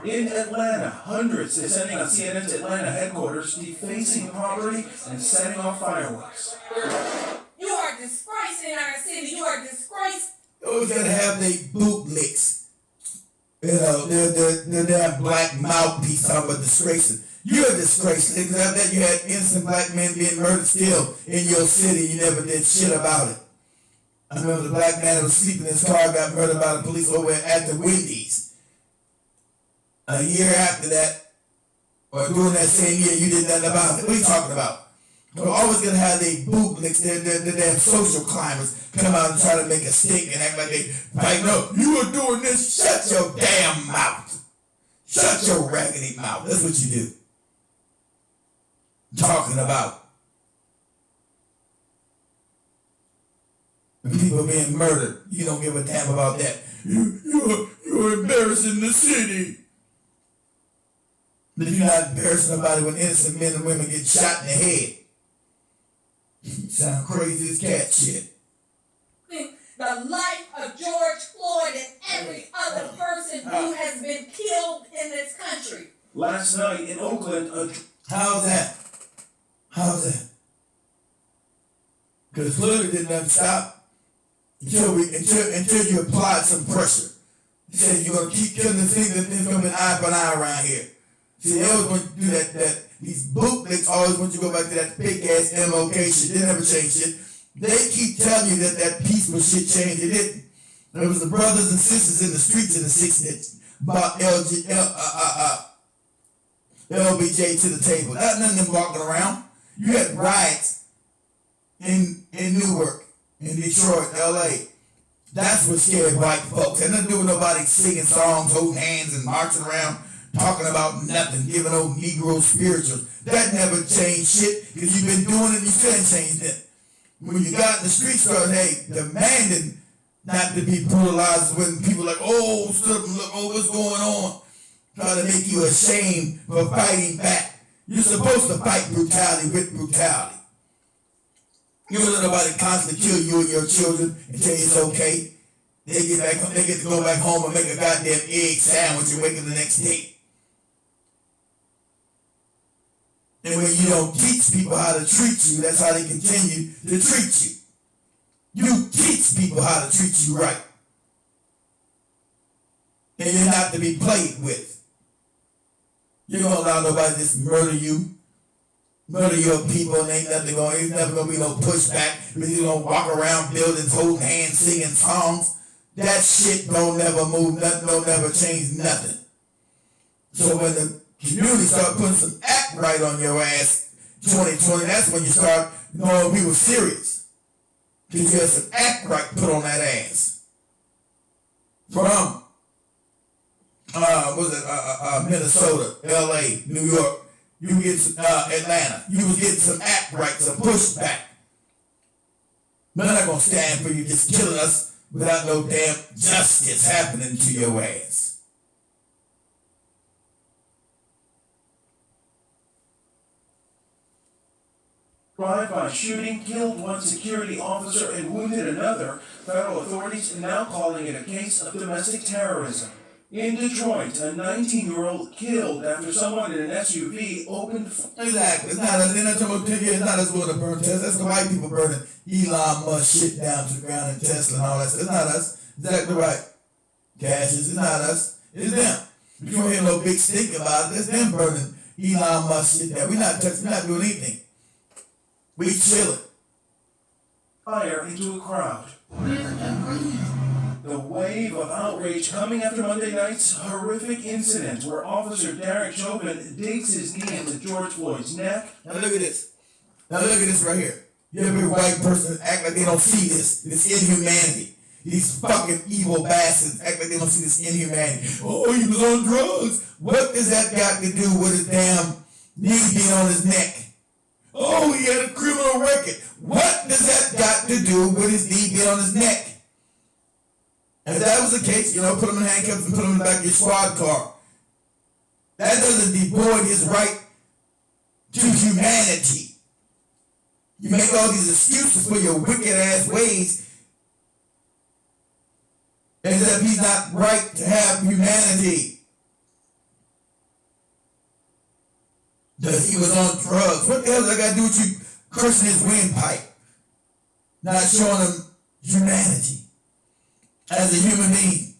In Atlanta, hundreds descending on CNN's Atlanta headquarters, defacing property and setting off fireworks. You are disgracing our city. You are disgracing. Those that have their boot licks, they're that black mouthpiece talking about disgracing. You're a disgrace. Except that you had innocent black men being murdered still in your city. You never did shit about it. I remember the black man who was sleeping in his car got murdered by the police over at the Wendy's. A year after that, or during that same year, you did nothing about it. What are you talking about? We're always going to have their bootlicks, their damn social climbers come out and try to make a stink and act like they fight. No, you were doing this. Shut your damn mouth. Shut your raggedy mouth. That's what you do. talking about. And people being murdered. You don't give a damn about that. You're embarrassing the city. But you're not embarrassing nobody when innocent men and women get shot in the head. Sound crazy as cat shit. The life of George Floyd and every other person who has been killed in this country. Last night in Oakland, how's that? How's that? Because clearly didn't have to stop until you applied some pressure. You said you're gonna keep killing the thing that there's gonna be an eye for an eye around here. See, they always want to do that these bootlegs always want you to go back to that big ass Mlk shit. They never change shit. They keep telling you that peaceful shit changed. It didn't. There was the brothers and sisters in the streets in the 60s brought LBJ to the table. Not none of them walking around. You had riots in Newark, in Detroit, LA. That's what scared white folks. Had nothing to do with nobody singing songs, holding hands, and marching around, talking about nothing, giving old Negro spirituals. That never changed shit, because you've been doing it and you still ain't changed it. When you got in the streets, hey, demanding not to be brutalized when people like, oh, look, oh, what's going on? Trying to make you ashamed for fighting back. You're supposed to fight brutality with brutality. You don't let nobody constantly kill you and your children and tell you it's okay. They get to go back home and make a goddamn egg sandwich and wake up the next day. And when you don't teach people how to treat you, that's how they continue to treat you. You teach people how to treat you right. And you're not to be played with. You don't allow nobody to just murder you, murder your people, and ain't never gonna be no pushback, because you don't walk around buildings holding hands, singing songs. That shit don't never move, nothing don't never change nothing. So when the community start putting some act right on your ass, 2020, that's when you start knowing we were serious. Because you had some act right put on that ass. From Minnesota, LA, New York, you get some, Atlanta, you was getting some act right, some pushback. But they're not gonna stand for you just killing us without no damn justice happening to your ass. Drive-by shooting killed one security officer and wounded another. Federal authorities now calling it a case of domestic terrorism. In Detroit, a 19-year-old killed after someone in an SUV opened... Exactly. It's not us. They're not talking about it's not us doing a burn test. That's the white people burning Elon Musk shit down to the ground and Tesla and all that stuff. It's not us. Exactly right. Cassius, it's not us. It's them. You don't hear no big stink about it. It's them burning Elon Musk shit down. We're not touching, we're not doing anything. We chilling. Fire into a crowd. The wave of outrage coming after Monday night's horrific incident where Officer Derek Chauvin digs his knee into George Floyd's neck. Now look at this. Now look at this right here. You have a white person act like they don't see this inhumanity. These fucking evil bastards act like they don't see this inhumanity. Oh, he was on drugs. What does that got to do with his damn knee being on his neck? Oh, he had a criminal record. What does that got to do with his knee being on his neck? And if that was the case, put him in handcuffs and put him in the back of your squad car. That doesn't devoid his right to humanity. You make all these excuses for your wicked ass ways as if he's not right to have humanity. Because he was on drugs. What the hell does that got to do with you cursing his windpipe? Not showing him humanity as a human being.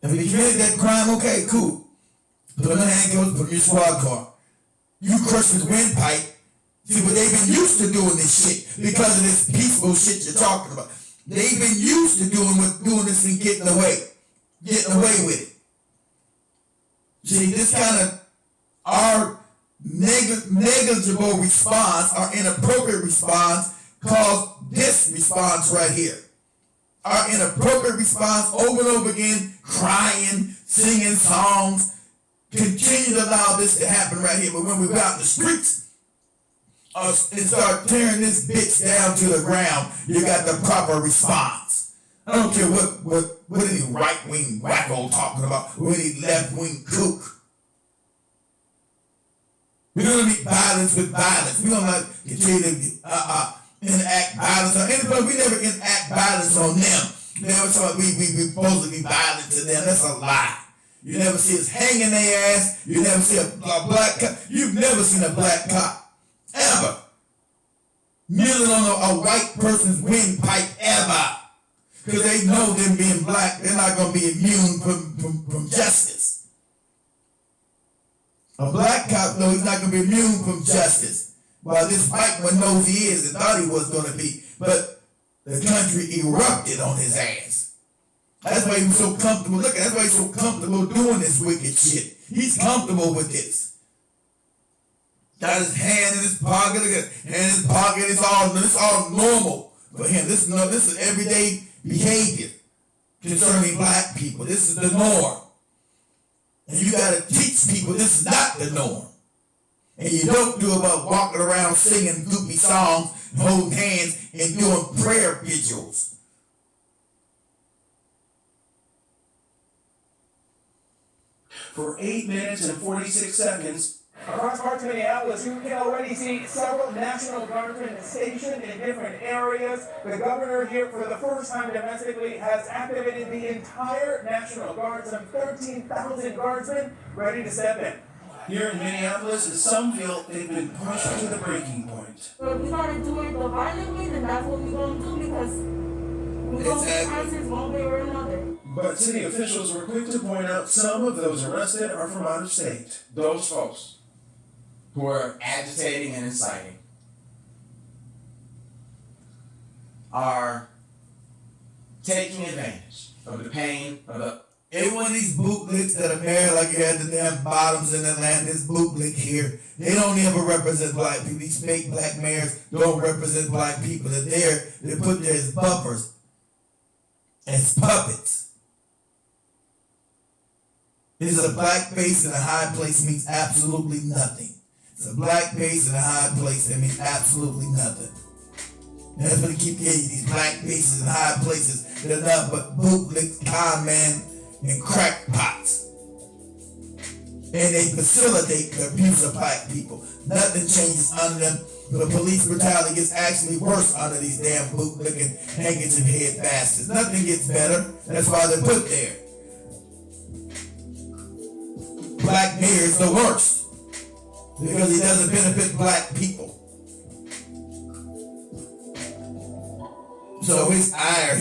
If he committed that crime, okay, cool. Put him in handcuffs, put him in your squad car. You curse his windpipe. See, but they've been used to doing this shit because of this peaceful shit you're talking about. They've been used to doing this and getting away with it. See, this kind of our negligible response, our inappropriate response, caused this response right here. Our inappropriate response over and over again, crying, singing songs, continue to allow this to happen right here. But when we go out in the streets and start tearing this bitch down to the ground, you got the proper response. I don't care what any right-wing wacko talking about, or any left-wing kook. We're gonna meet violence with violence. We're gonna continue to enact violence on anybody. We never enact violence on them. Never thought we supposed to be violent to them. That's a lie. You never see us hanging their ass. You never see a black cop. You've never seen a black cop ever kneeling on a white person's windpipe ever, because they know them being black, they're not gonna be immune from justice. A black cop knows he's not gonna be immune from justice, while this white one knows he is and thought he was gonna be, but the country erupted on his ass. That's why he was so comfortable. Look, that's why he's so comfortable doing this wicked shit. He's comfortable with this. Got his hand in his pocket. Look at hand in his pocket. It's all normal for him. This is everyday behavior concerning black people. This is the norm. And you got to teach people this is not the norm. And you don't do about walking around singing goofy songs, holding hands, and doing prayer vigils. For 8 minutes and 46 seconds, across parts of Minneapolis, you can already see several National Guardsmen stationed in different areas. The governor here, for the first time domestically, has activated the entire National Guard, some 13,000 guardsmen ready to step in. Here in Minneapolis, some feel they've been pushed to the breaking point. But we gotta do it the violent way, then that's what we're gonna do, because we're gonna get answers one way or another. But city officials were quick to point out some of those arrested are from out of state. Those folks who are agitating and inciting are taking advantage of the pain of the... Every one of these bootlicks that are married, like you had the damn Bottoms in Atlanta, this bootlick here, they don't ever represent black people. These fake black mayors don't represent black people. They're there, they're put there as buffers, as puppets. This is a black face in a high place means absolutely nothing. It's a black face in a high place that means absolutely nothing. And that's what they keep getting you, these black faces in high places that are nothing but bootlicks, con man, and crackpots. And they facilitate the abuse of black people. Nothing changes under them. The police brutality gets actually worse under these damn bootlicking, handkerchief head bastards. Nothing gets better. That's why they're put there. Black mayor is the worst because he doesn't benefit black people. So his ire,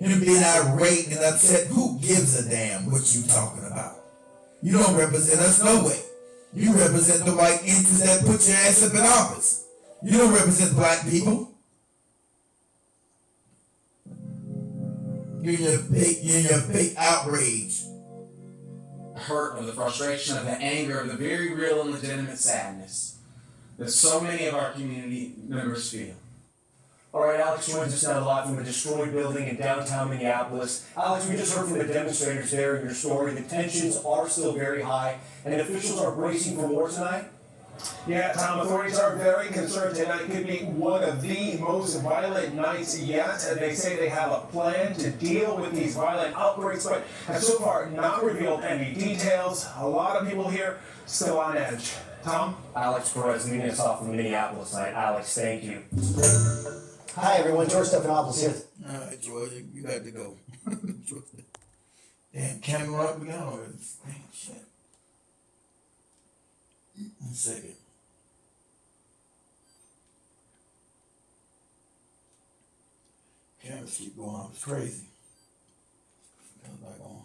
him being irate and upset, who gives a damn what you talking about? You don't represent us no way. You represent the white interests that put your ass up in office. You don't represent black people. You're in your fake outrage. Hurt of the frustration of the anger of the very real and legitimate sadness that so many of our community members feel. All right, Alex joins us now live from a destroyed building in downtown Minneapolis. Alex, we just heard from the demonstrators there in your story. The tensions are still very high, and officials are bracing for more tonight. Yeah, Tom, authorities are very concerned tonight could be one of the most violent nights yet. They say they have a plan to deal with these violent outbreaks, but have so far not revealed any details. A lot of people here still on edge. Tom? Alex Perez leading us off from Minneapolis tonight. Alex, thank you. Hi, everyone. George Stephanopoulos here. All right, George, you got to go. Damn, camera, we got all this. Damn, shit. One second. Cameras keep going off. It's crazy. Comes back on.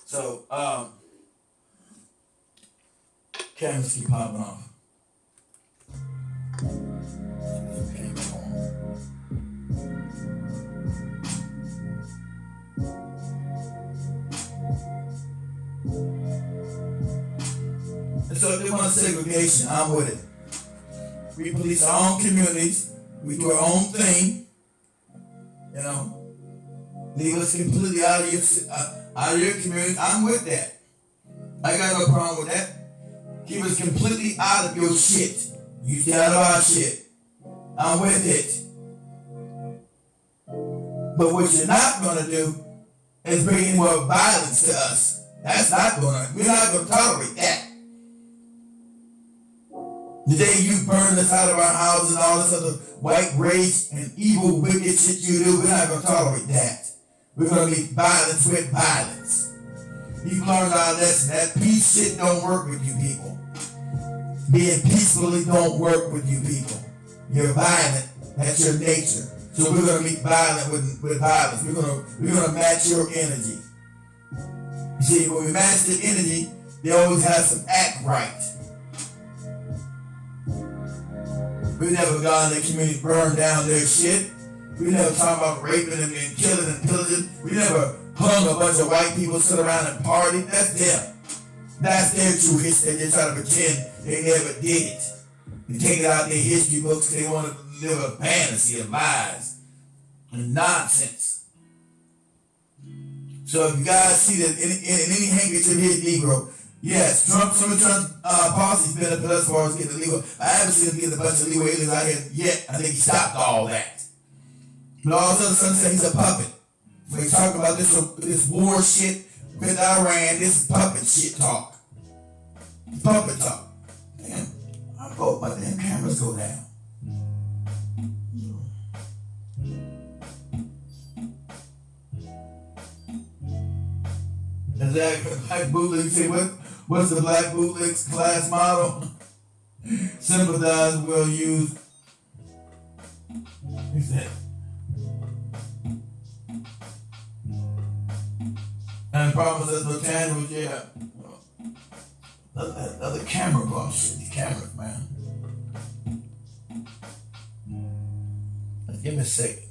So, cameras keep popping off. So if they want segregation, I'm with it. We police our own communities. We do our own thing. You know, leave us completely out of your community. I'm with that. I ain't got no problem with that. Keep us completely out of your shit. You stay out of our shit. I'm with it. But what you're not gonna do is bring any more violence to us. We're not gonna tolerate that. The day you burn us out of our houses and all this other white race and evil, wicked shit you do, we're not gonna tolerate that. We're gonna meet violence with violence. You've learned our lesson. That peace shit don't work with you people. Being peacefully don't work with you people. You're violent. That's your nature. So we're gonna meet violence with violence. We're gonna match your energy. You see, when we match the energy, they always have some act right. We never gone in the community, burned down their shit. We never talk about raping and killing and pillaging. We never hung a bunch of white people, sit around and party. That's them. That's their true history. They try to pretend they never did it. They take it out of their history books because they want to live a fantasy of lies and nonsense. So if you guys see that in any handkerchief here, Negro, yes, some of Trump's policies benefit us as far as getting illegal. I haven't seen him get a bunch of illegal aliens out here yet. I think he stopped all that. But all of a sudden he's a puppet. When he's talking about this war shit with Iran, this is puppet shit talk. Puppet talk. Damn, I hope my damn cameras go down. Exactly. Black bootleg, say what's the black bootleg's class model? Sympathize will use. Who's that? And promise us no tangible, yeah. Another camera bullshit. These cameras, man. Give me a second.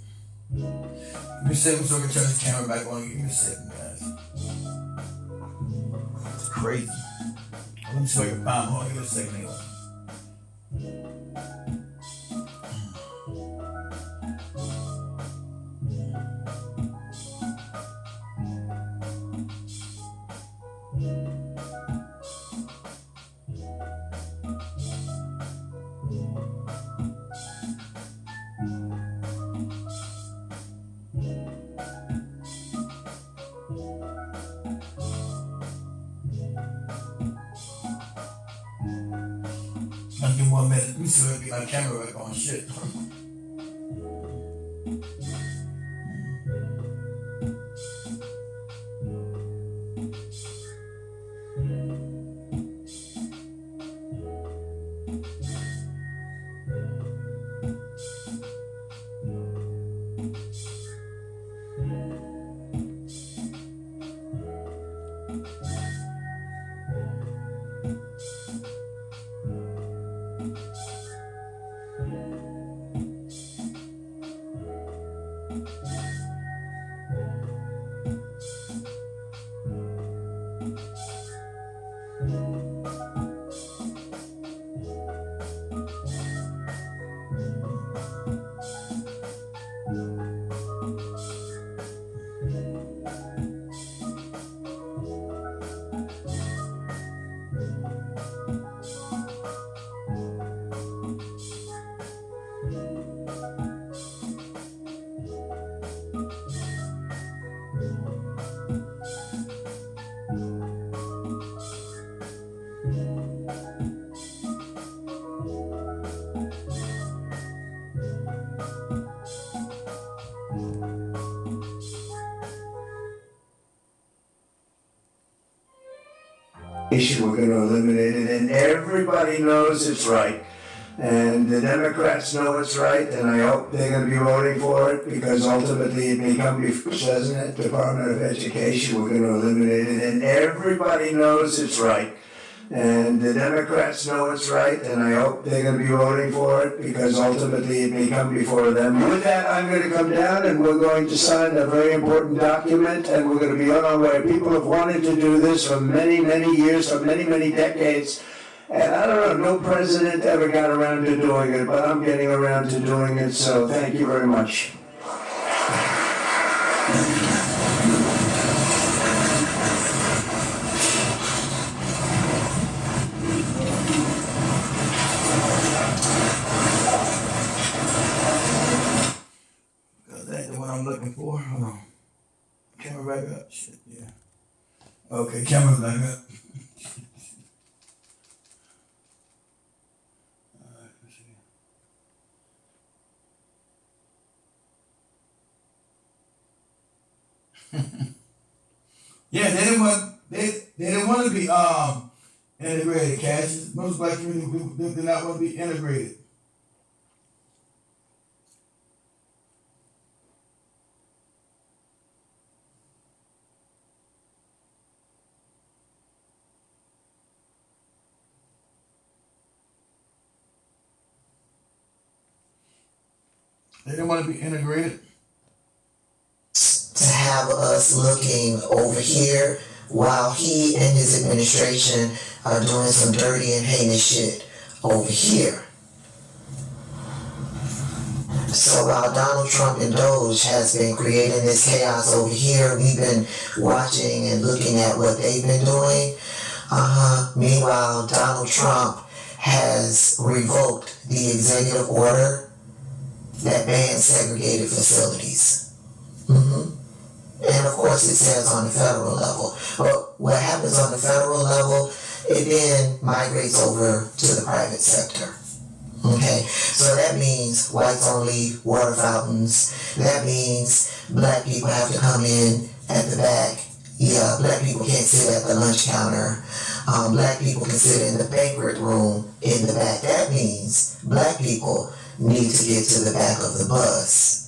Give me a second so I can turn this camera back on. Give me a second, guys. It's crazy. Let me see if I can find one. Give me a second anyway. I'll give 1 minute. Let me see if I can get my camera back on. Shit. We're going to eliminate it, and everybody knows it's right. And the Democrats know it's right, and I hope they're going to be voting for it, because ultimately it may come before, doesn't it, Department of Education, we're going to eliminate it, and everybody knows it's right. And the Democrats know it's right, and I hope they're going to be voting for it, because ultimately it may come before them. With that, I'm going to come down, and we're going to sign a very important document, and we're going to be on our way. People have wanted to do this for many, many years, for many, many decades. And I don't know, no president ever got around to doing it, but I'm getting around to doing it, so thank you very much. Okay, camera's back up. Yeah, they didn't want to be integrated, Cassius. Most black community did not want to be integrated. They didn't want to be integrated. To have us looking over here while he and his administration are doing some dirty and heinous shit over here. So while Donald Trump and Doge has been creating this chaos over here, we've been watching and looking at what they've been doing. Meanwhile, Donald Trump has revoked the executive order that bans segregated facilities. And of course it says on the federal level. But what happens on the federal level, it then migrates over to the private sector. Okay, so that means whites only water fountains. That means black people have to come in at the back. Yeah, black people can't sit at the lunch counter. Black people can sit in the banquet room in the back. That means black people need to get to the back of the bus.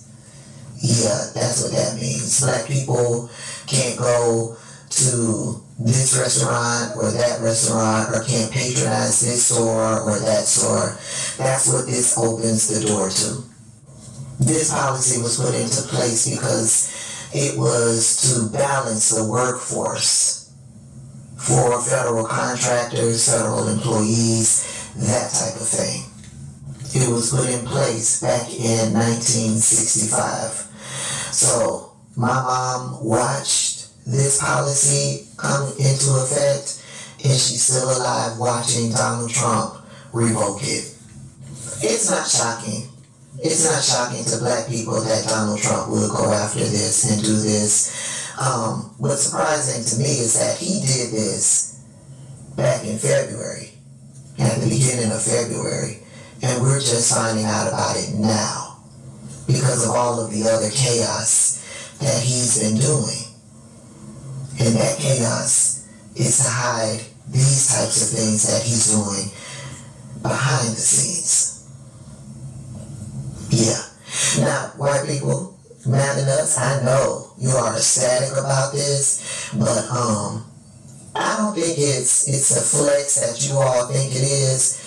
Yeah, that's what that means. Black people can't go to this restaurant or that restaurant, or can't patronize this store or that store. That's what this opens the door to. This policy was put into place because it was to balance the workforce for federal contractors, federal employees, that type of thing. It was put in place back in 1965. So my mom watched this policy come into effect, and she's still alive watching Donald Trump revoke it. It's not shocking. It's not shocking to black people that Donald Trump will go after this and do this. What's surprising to me is that he did this back in February, at the beginning of February, and we're just finding out about it now because of all of the other chaos that he's been doing. And that chaos is to hide these types of things that he's doing behind the scenes. Yeah. Now, white people, mad at us, I know you are ecstatic about this, but I don't think it's a flex that you all think it is,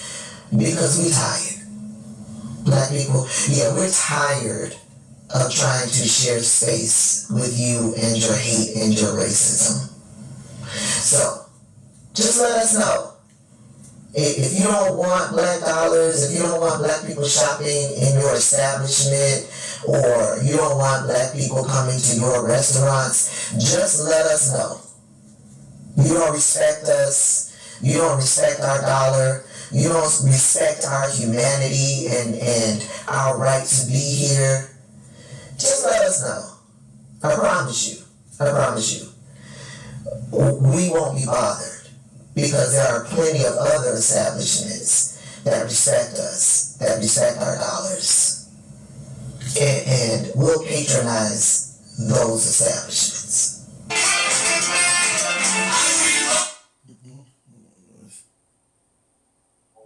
because we're tired. Black people, yeah, we're tired of trying to share space with you and your hate and your racism. So, just let us know. If you don't want black dollars, if you don't want black people shopping in your establishment, or you don't want black people coming to your restaurants, just let us know. You don't respect us, you don't respect our dollar, you don't respect our humanity and our right to be here, just let us know. I promise you. We won't be bothered, because there are plenty of other establishments that respect us, that respect our dollars. And we'll patronize those establishments.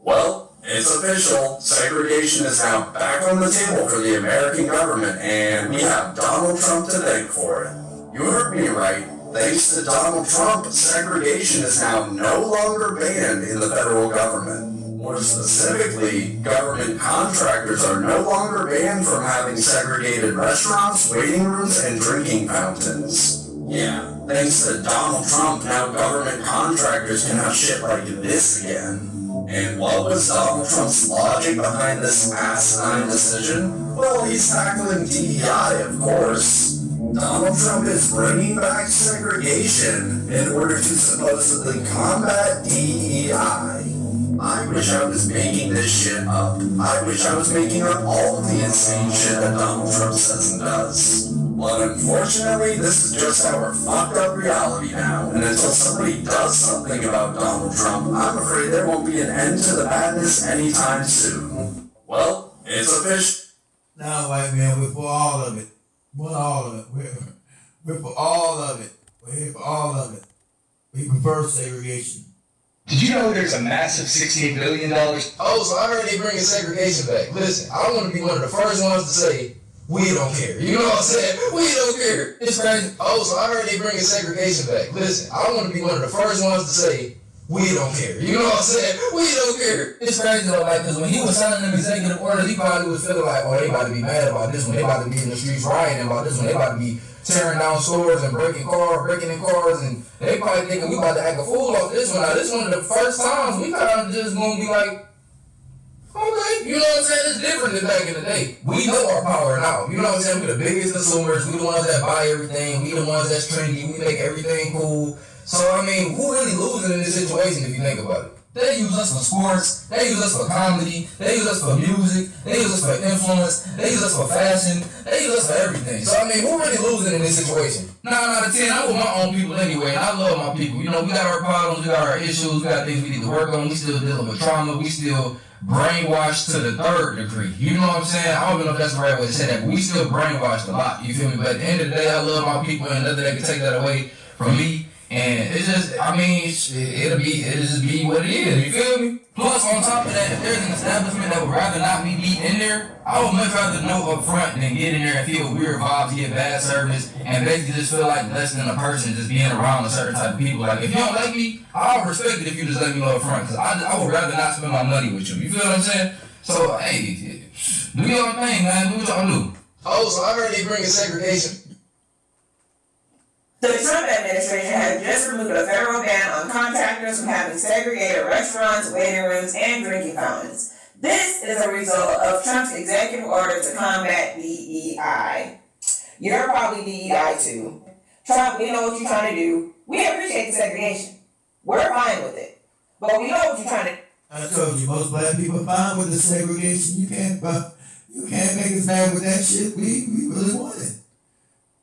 Well, it's official. Segregation is now back on the table for the American government, and we have Donald Trump to thank for it. You heard me right. Thanks to Donald Trump, segregation is now no longer banned in the federal government. More specifically, government contractors are no longer banned from having segregated restaurants, waiting rooms, and drinking fountains. Yeah, thanks to Donald Trump, now government contractors can have shit like this again. And what was Donald Trump's logic behind this asinine decision? Well, he's tackling DEI, of course. Donald Trump is bringing back segregation in order to supposedly combat DEI. I wish I was making this shit up. I wish I was making up all of the insane shit that Donald Trump says and does. But unfortunately, this is just our fucked up reality now. And until somebody does something about Donald Trump, I'm afraid there won't be an end to the madness anytime soon. Well, it's official. Now, white man, we're for all of it. Want all of it. We're for all of it. We're here for all of it. We prefer segregation. Did you know there's a massive $16 billion? Oh, so I heard they bringing segregation back. Listen, I want to be one of the first ones to say, we don't care. You know what I'm saying? We don't care. It's crazy. Oh, so I heard they bringing segregation back. Listen, I want to be one of the first ones to say, we don't care. You know what I'm saying? We don't care. It's crazy though, like, because when he was signing them executive orders, he probably was feeling like, oh, they about to be mad about this one. They about to be in the streets rioting about this one. They about to be tearing down stores and breaking in cars, and they probably thinking we about to act a fool off this one. Now, this one of the first times we kind of just gonna be like, okay, you know what I'm saying? It's different than back in the day. We know our power now. You know what I'm saying? We're the biggest consumers. We the ones that buy everything. We the ones that's trendy. We make everything cool. So, I mean, who really losing in this situation if you think about it? They use us for sports, they use us for comedy, they use us for music, they use us for influence, they use us for fashion, they use us for everything. So, I mean, who really losing in this situation? 9 out of 10, I'm with my own people anyway, and I love my people. You know, we got our problems, we got our issues, we got things we need to work on, we still dealing with trauma, we still brainwashed to the 3rd degree. You know what I'm saying? I don't even know if that's the right way to say that, but we still brainwashed a lot, you feel me? But at the end of the day, I love my people, and nothing that can take that away from me. And it's just, I mean, it'll just be what it is, you feel me? Plus, on top of that, if there's an establishment that would rather not be beat in there, I would much rather know up front than get in there and feel weird vibes, get bad service, and basically just feel like less than a person just being around a certain type of people. Like, if you don't like me, I'll respect it if you just let me know up front, because I would rather not spend my money with you. You feel what I'm saying? So, hey, do your thing, man. Do what y'all do. Oh, so I heard they bringing segregation. The Trump administration has just removed a federal ban on contractors from having segregated restaurants, waiting rooms, and drinking fountains. This is a result of Trump's executive order to combat DEI. You're probably DEI too. Trump, we know what you're trying to do. We appreciate the segregation. We're fine with it. But we know what you're trying to do. I told you, most black people are fine with the segregation. You can't make us mad with that shit. We really want it.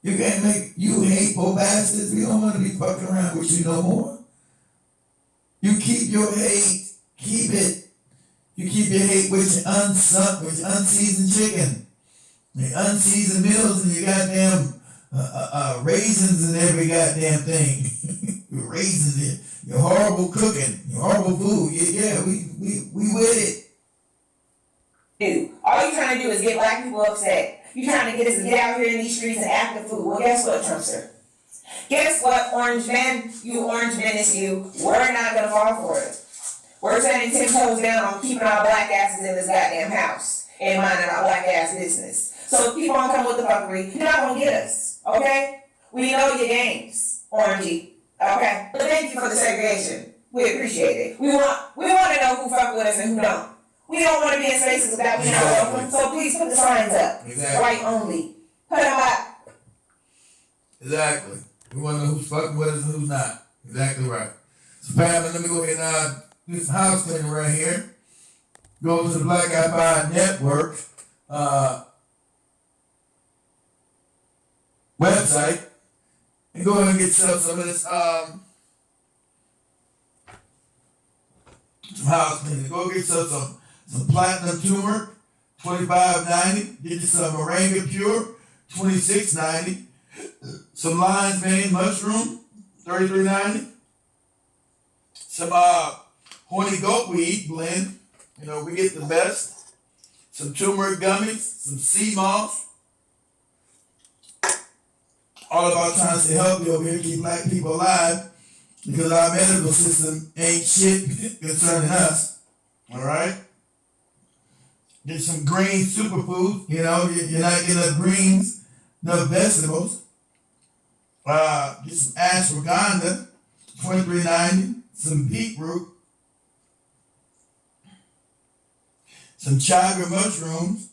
You can't make, you hate poor bastards. We don't want to be fucking around with you no more. You keep your hate, keep it. You keep your hate with your unseasoned chicken, your unseasoned meals, and your goddamn raisins and every goddamn thing. Your raisins, your horrible cooking, your horrible food. Yeah, we with it. All you're trying to do is get black people upset. You're trying to get us to get out here in these streets and act the fool. Well, guess what, Trump, sir? Guess what, orange man? You orange menace you. We're not going to fall for it. We're standing 10 toes down on keeping our black asses in this goddamn house and minding our black ass business. So if people don't come with the fuckery, you're not going to get us, okay? We know your games, orangey, okay? But thank you for the segregation. We appreciate it. We want to know who fuck with us and who don't. We don't want to be in spaces that we're not welcome, so please put the signs up. Exactly. White only. Put them up. Exactly. We want to know who's fucking with us and who's not. Exactly right. So, Pam, let me go ahead and do some house cleaning right here. Go to the Black Eye Pie Network website and go ahead and get yourself some of this some house cleaning. Go get yourself some platinum turmeric, $25.90. Get you some moringa pure, $26.90. Some lion's mane mushroom, $33.90. Some horny goat weed blend. You know, we get the best. Some turmeric gummies, some sea moss. All about trying to stay healthy over here, keep black people alive, because our medical system ain't shit concerning us. All right? Get some green superfood. You know, you're not getting enough greens, enough vegetables. Get some ashwagandha, $23.90. Some beetroot. Some chaga mushrooms.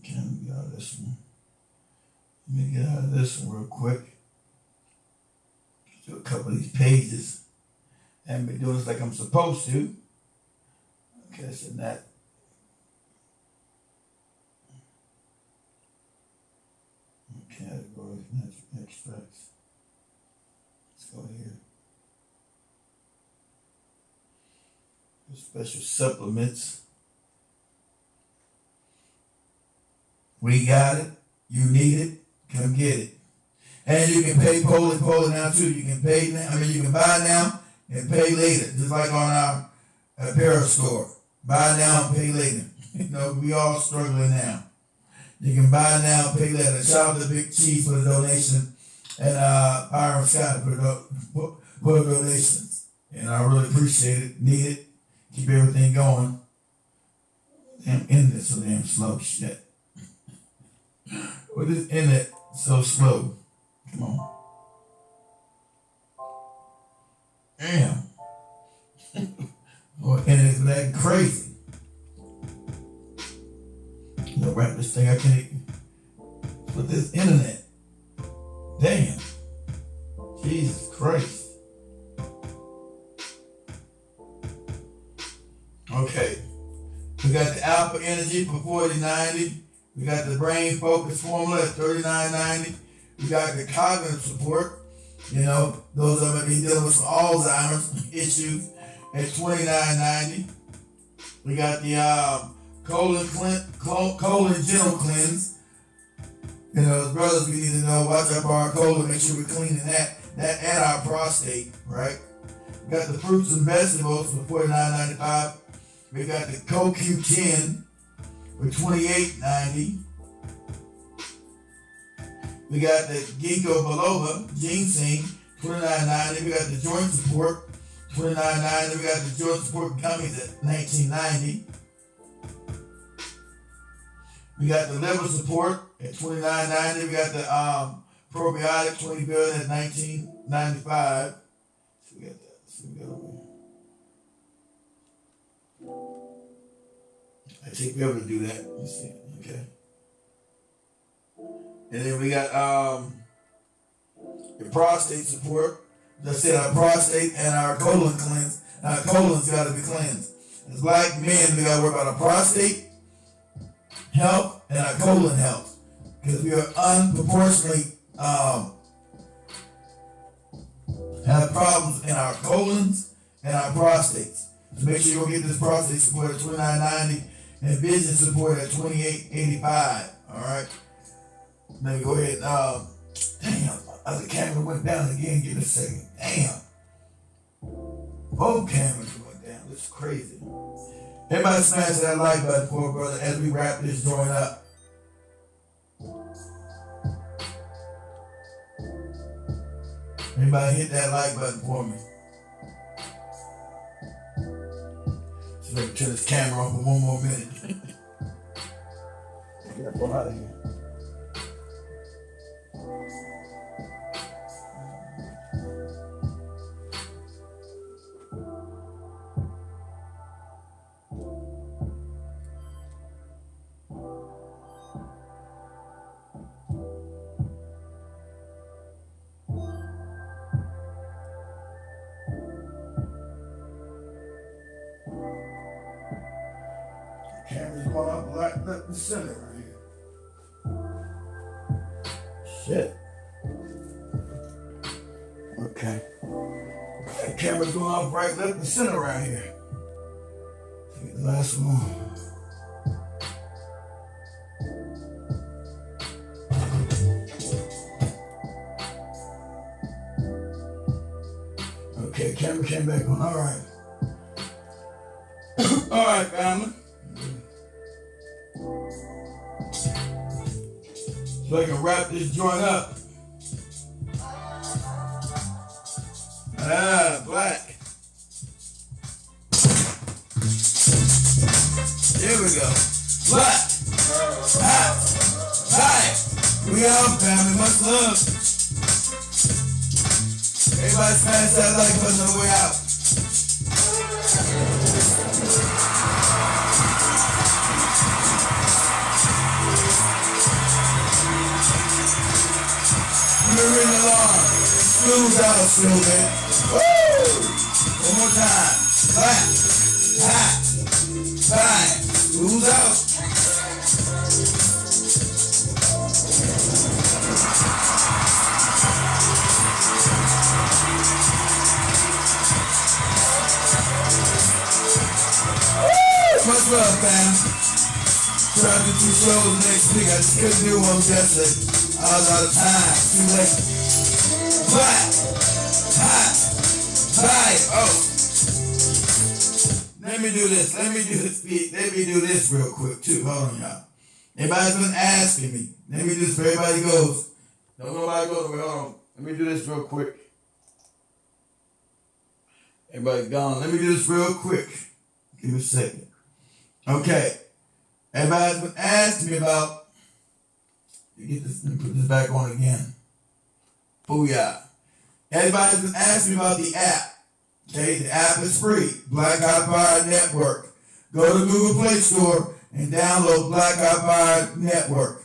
Okay, let me get out of this one. Let me get out of this one real quick. Do a couple of these pages. I haven't been doing this like I'm supposed to. Okay, so that. Categories, extracts. Let's go here. Special supplements. We got it. You need it. Come get it. And you can pay Poland now too. You can pay now. You can buy now and pay later. Just like on our apparel store. Buy now and pay later. We all struggling now. You can buy now and pay later. Shout out to Big Cheese for the donation. And Byron Scott for the donations. And I really appreciate it. Need it. Keep everything going. Damn internet so damn slow. Shit. What is internet so slow? Come on. Damn. Or internet's like crazy. Wrap this thing. I can't. With this internet. Damn. Jesus Christ. Okay. We got the alpha energy for 4090. We got the brain focus formula at 3990. We got the cognitive support. Those of us dealing with some Alzheimer's issues at 2990. We got the colon gentle cleanse. As brothers, we need to know, watch out for our colon, make sure we're cleaning that and our prostate, right? We got the fruits and vegetables for $49.95. We got the CoQ10 for $28.90. We got the ginkgo biloba, ginseng, $29.90. We got the joint support, $29.90. We got the joint support gummies at $19.90. We got the liver support at $29.90. We got the probiotic 20 billion at $19.95. So we got that. So we got over here. I take forever to do that. You see, okay. And then we got the prostate support. As I said, our prostate and our colon cleanse. Our colon's got to be cleansed. As black men, we got to work on our prostate health and our colon health, because we are unproportionately have problems in our colons and our prostates. So make sure you go get this prostate support at $29.90 and vision support at $28.85. All right. Let me go ahead. Damn, my other camera went down again. Give it a second. Damn. Both cameras went down. This is crazy. Everybody smash that like button for brother as we wrap this joint up. Everybody hit that like button for me. So let me turn this camera on for one more minute. Get out of here. Camera's going up right left and center right here. Shit. Okay. That camera's going up right left and center right here. Take the last one. Okay, camera came back on. All right. All right, family. So I can wrap this joint up. Black. Here we go. Black. Hi. We out, family. Much love. Everybody smash that like button on the way out. Ring alarm. School's out, school, man. Woo! One more time. Clap. Hot. Fine. School's out. 12, fam. Trying to do 2 shows next week. I just couldn't do one yesterday. I was out of time. Too late. But, oh. Let me do this. Let me do this real quick too. Hold on, y'all. Everybody's been asking me. Let me do this where everybody goes. Don't nobody go nowhere. Hold on. Let me do this real quick. Everybody gone. Let me do this real quick. Give me a second. Okay. Everybody's been asking me about. Let me put this back on again. Booyah. Everybody's been asking me about the app. Okay, the app is free. Black Eye Fire Network. Go to Google Play Store and download Black Eye Fire Network.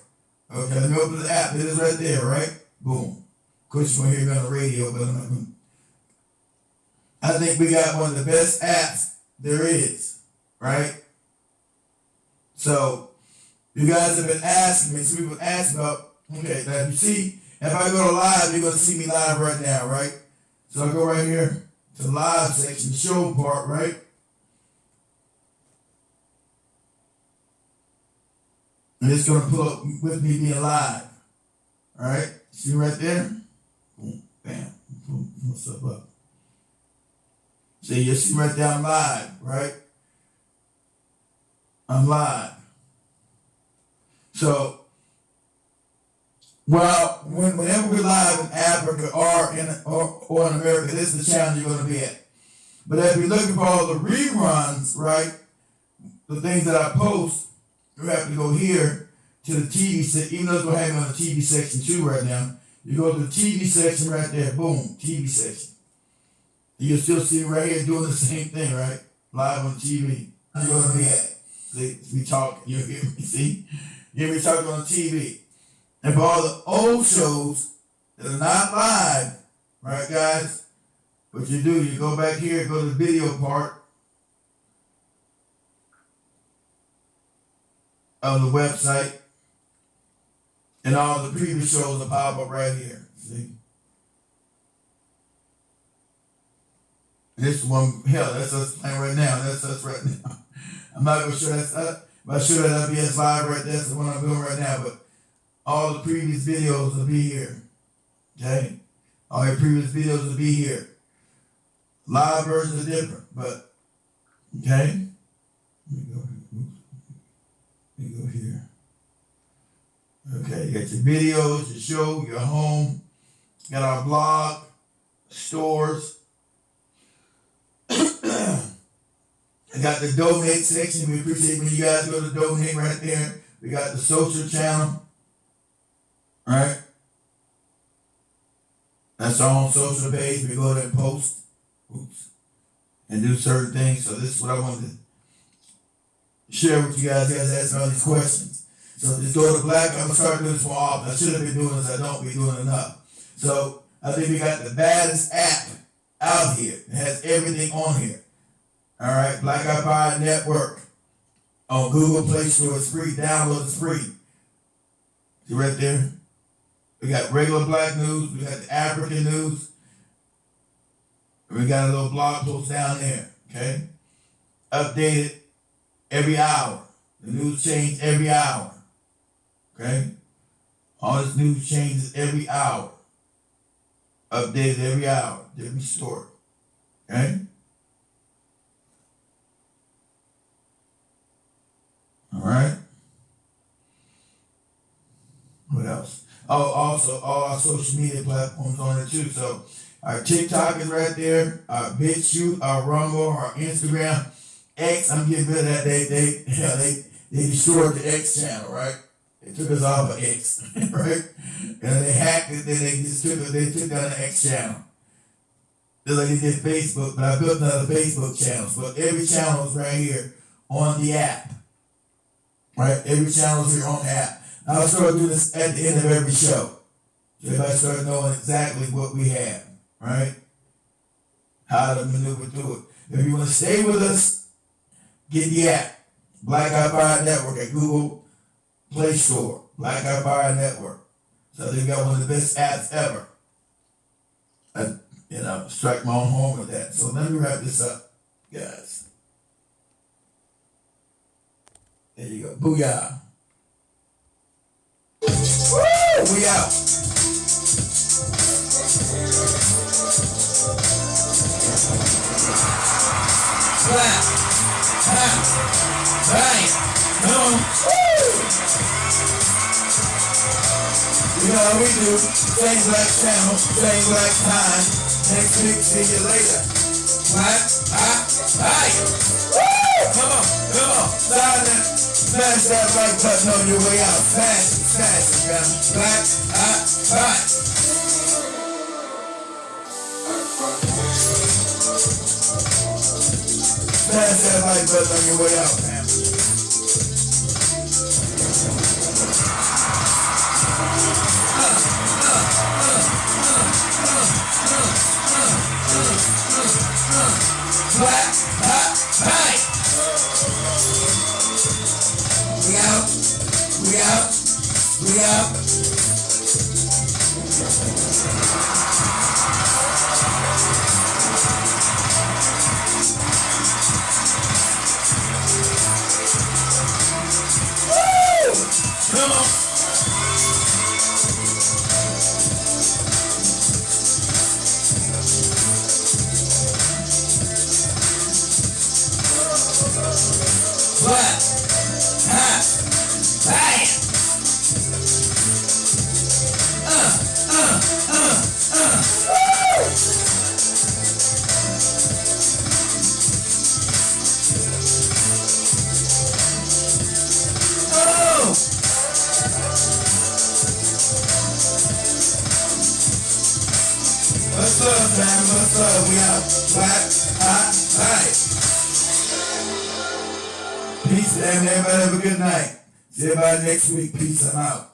Okay, let me open the app. It is right there, right? Boom. Of course, you won't hear me on the radio, but I think we got one of the best apps there is, right? So, you guys have been asking me, so we've been asking about, okay, now you see, if I go to live, you're going to see me live right now, right? So I go right here to the live section, the show part, right? And it's going to pull up with me being live, all right? See right there? Boom, bam, what's up? See, you see right there, I'm live, right? I'm live. So, well, whenever we're live in Africa or in America, this is the channel you're going to be at. But if you're looking for all the reruns, right, the things that I post, you have to go here to the TV section, even though we're having on the TV section too right now. You go to the TV section right there, boom, TV section. You'll still see right here doing the same thing, right? Live on TV. You're going to be at. See, we talking, you hear me, see? You hear me talking on TV. And for all the old shows that are not live, right, guys? What you do, you go back here, go to the video part of the website, and all the previous shows will pop up right here. See? This one, hell, that's us playing right now. That's us right now. I'm not gonna show that's us. But I show that LBS live right there. That's the one I'm doing right now. But all the previous videos will be here. Okay? All your previous videos will be here. Live versions are different, but okay? Let me go here. Okay, you got your videos, your show, your home, got our blog, stores. I got the donate section. We appreciate when you guys go to donate right there. We got the social channel. Right? That's our own social page. We go there and post. And do certain things. So this is what I wanted to share with you guys. You guys ask me all these questions. So just go to Black. I'm going to start doing this more often. I should have been doing this. I don't be doing enough. So I think we got the baddest app out here. It has everything on here. All right, Black Eye Fire Network on Google Play Store. It's free. Download. It's free. See right there? We got regular black news. We got the African news. We got a little blog post down there. Okay? Updated every hour. The news changes every hour. Okay? All this news changes every hour. Updated every hour. Different story. Okay? All right. What else? Oh, also all our social media platforms on it too. So our TikTok is right there. Our BitChute, our Rumble, our Instagram, X. I'm getting rid of that. They destroyed the X channel, right? They took us off of X, right? And they hacked it. Then they took down the X channel. Just like they did Facebook, but I built another Facebook channel. But every channel is right here on the app. Right? Every channel is here on the app. I'll start doing this at the end of every show. So everybody start knowing exactly what we have. Right? How to maneuver through it. If you want to stay with us, get the app. Black Eye Fire Network at Google Play Store. Black Eye Fire Network. So they've got one of the best apps ever. Strike my own home with that. So let me wrap this up, guys. There you go. Booyah. Woo! We out. Clap. Clap. Bang. Come on. Woo! You know how we do. Same black channel, same black time. Next week, see you later. Clap. Bang. Woo! Come on. Come on. Silent. Smash that like button on your way out. Smash it. Smash it, man. Black. Bang. Smash that like button on your way out, man. Black, bang. We out. We out. We out. Come on. What? Bam. What's up, man? What's up? We out. Black, bang. Peace, and everybody have a good night. See everybody next week. Peace. I'm out.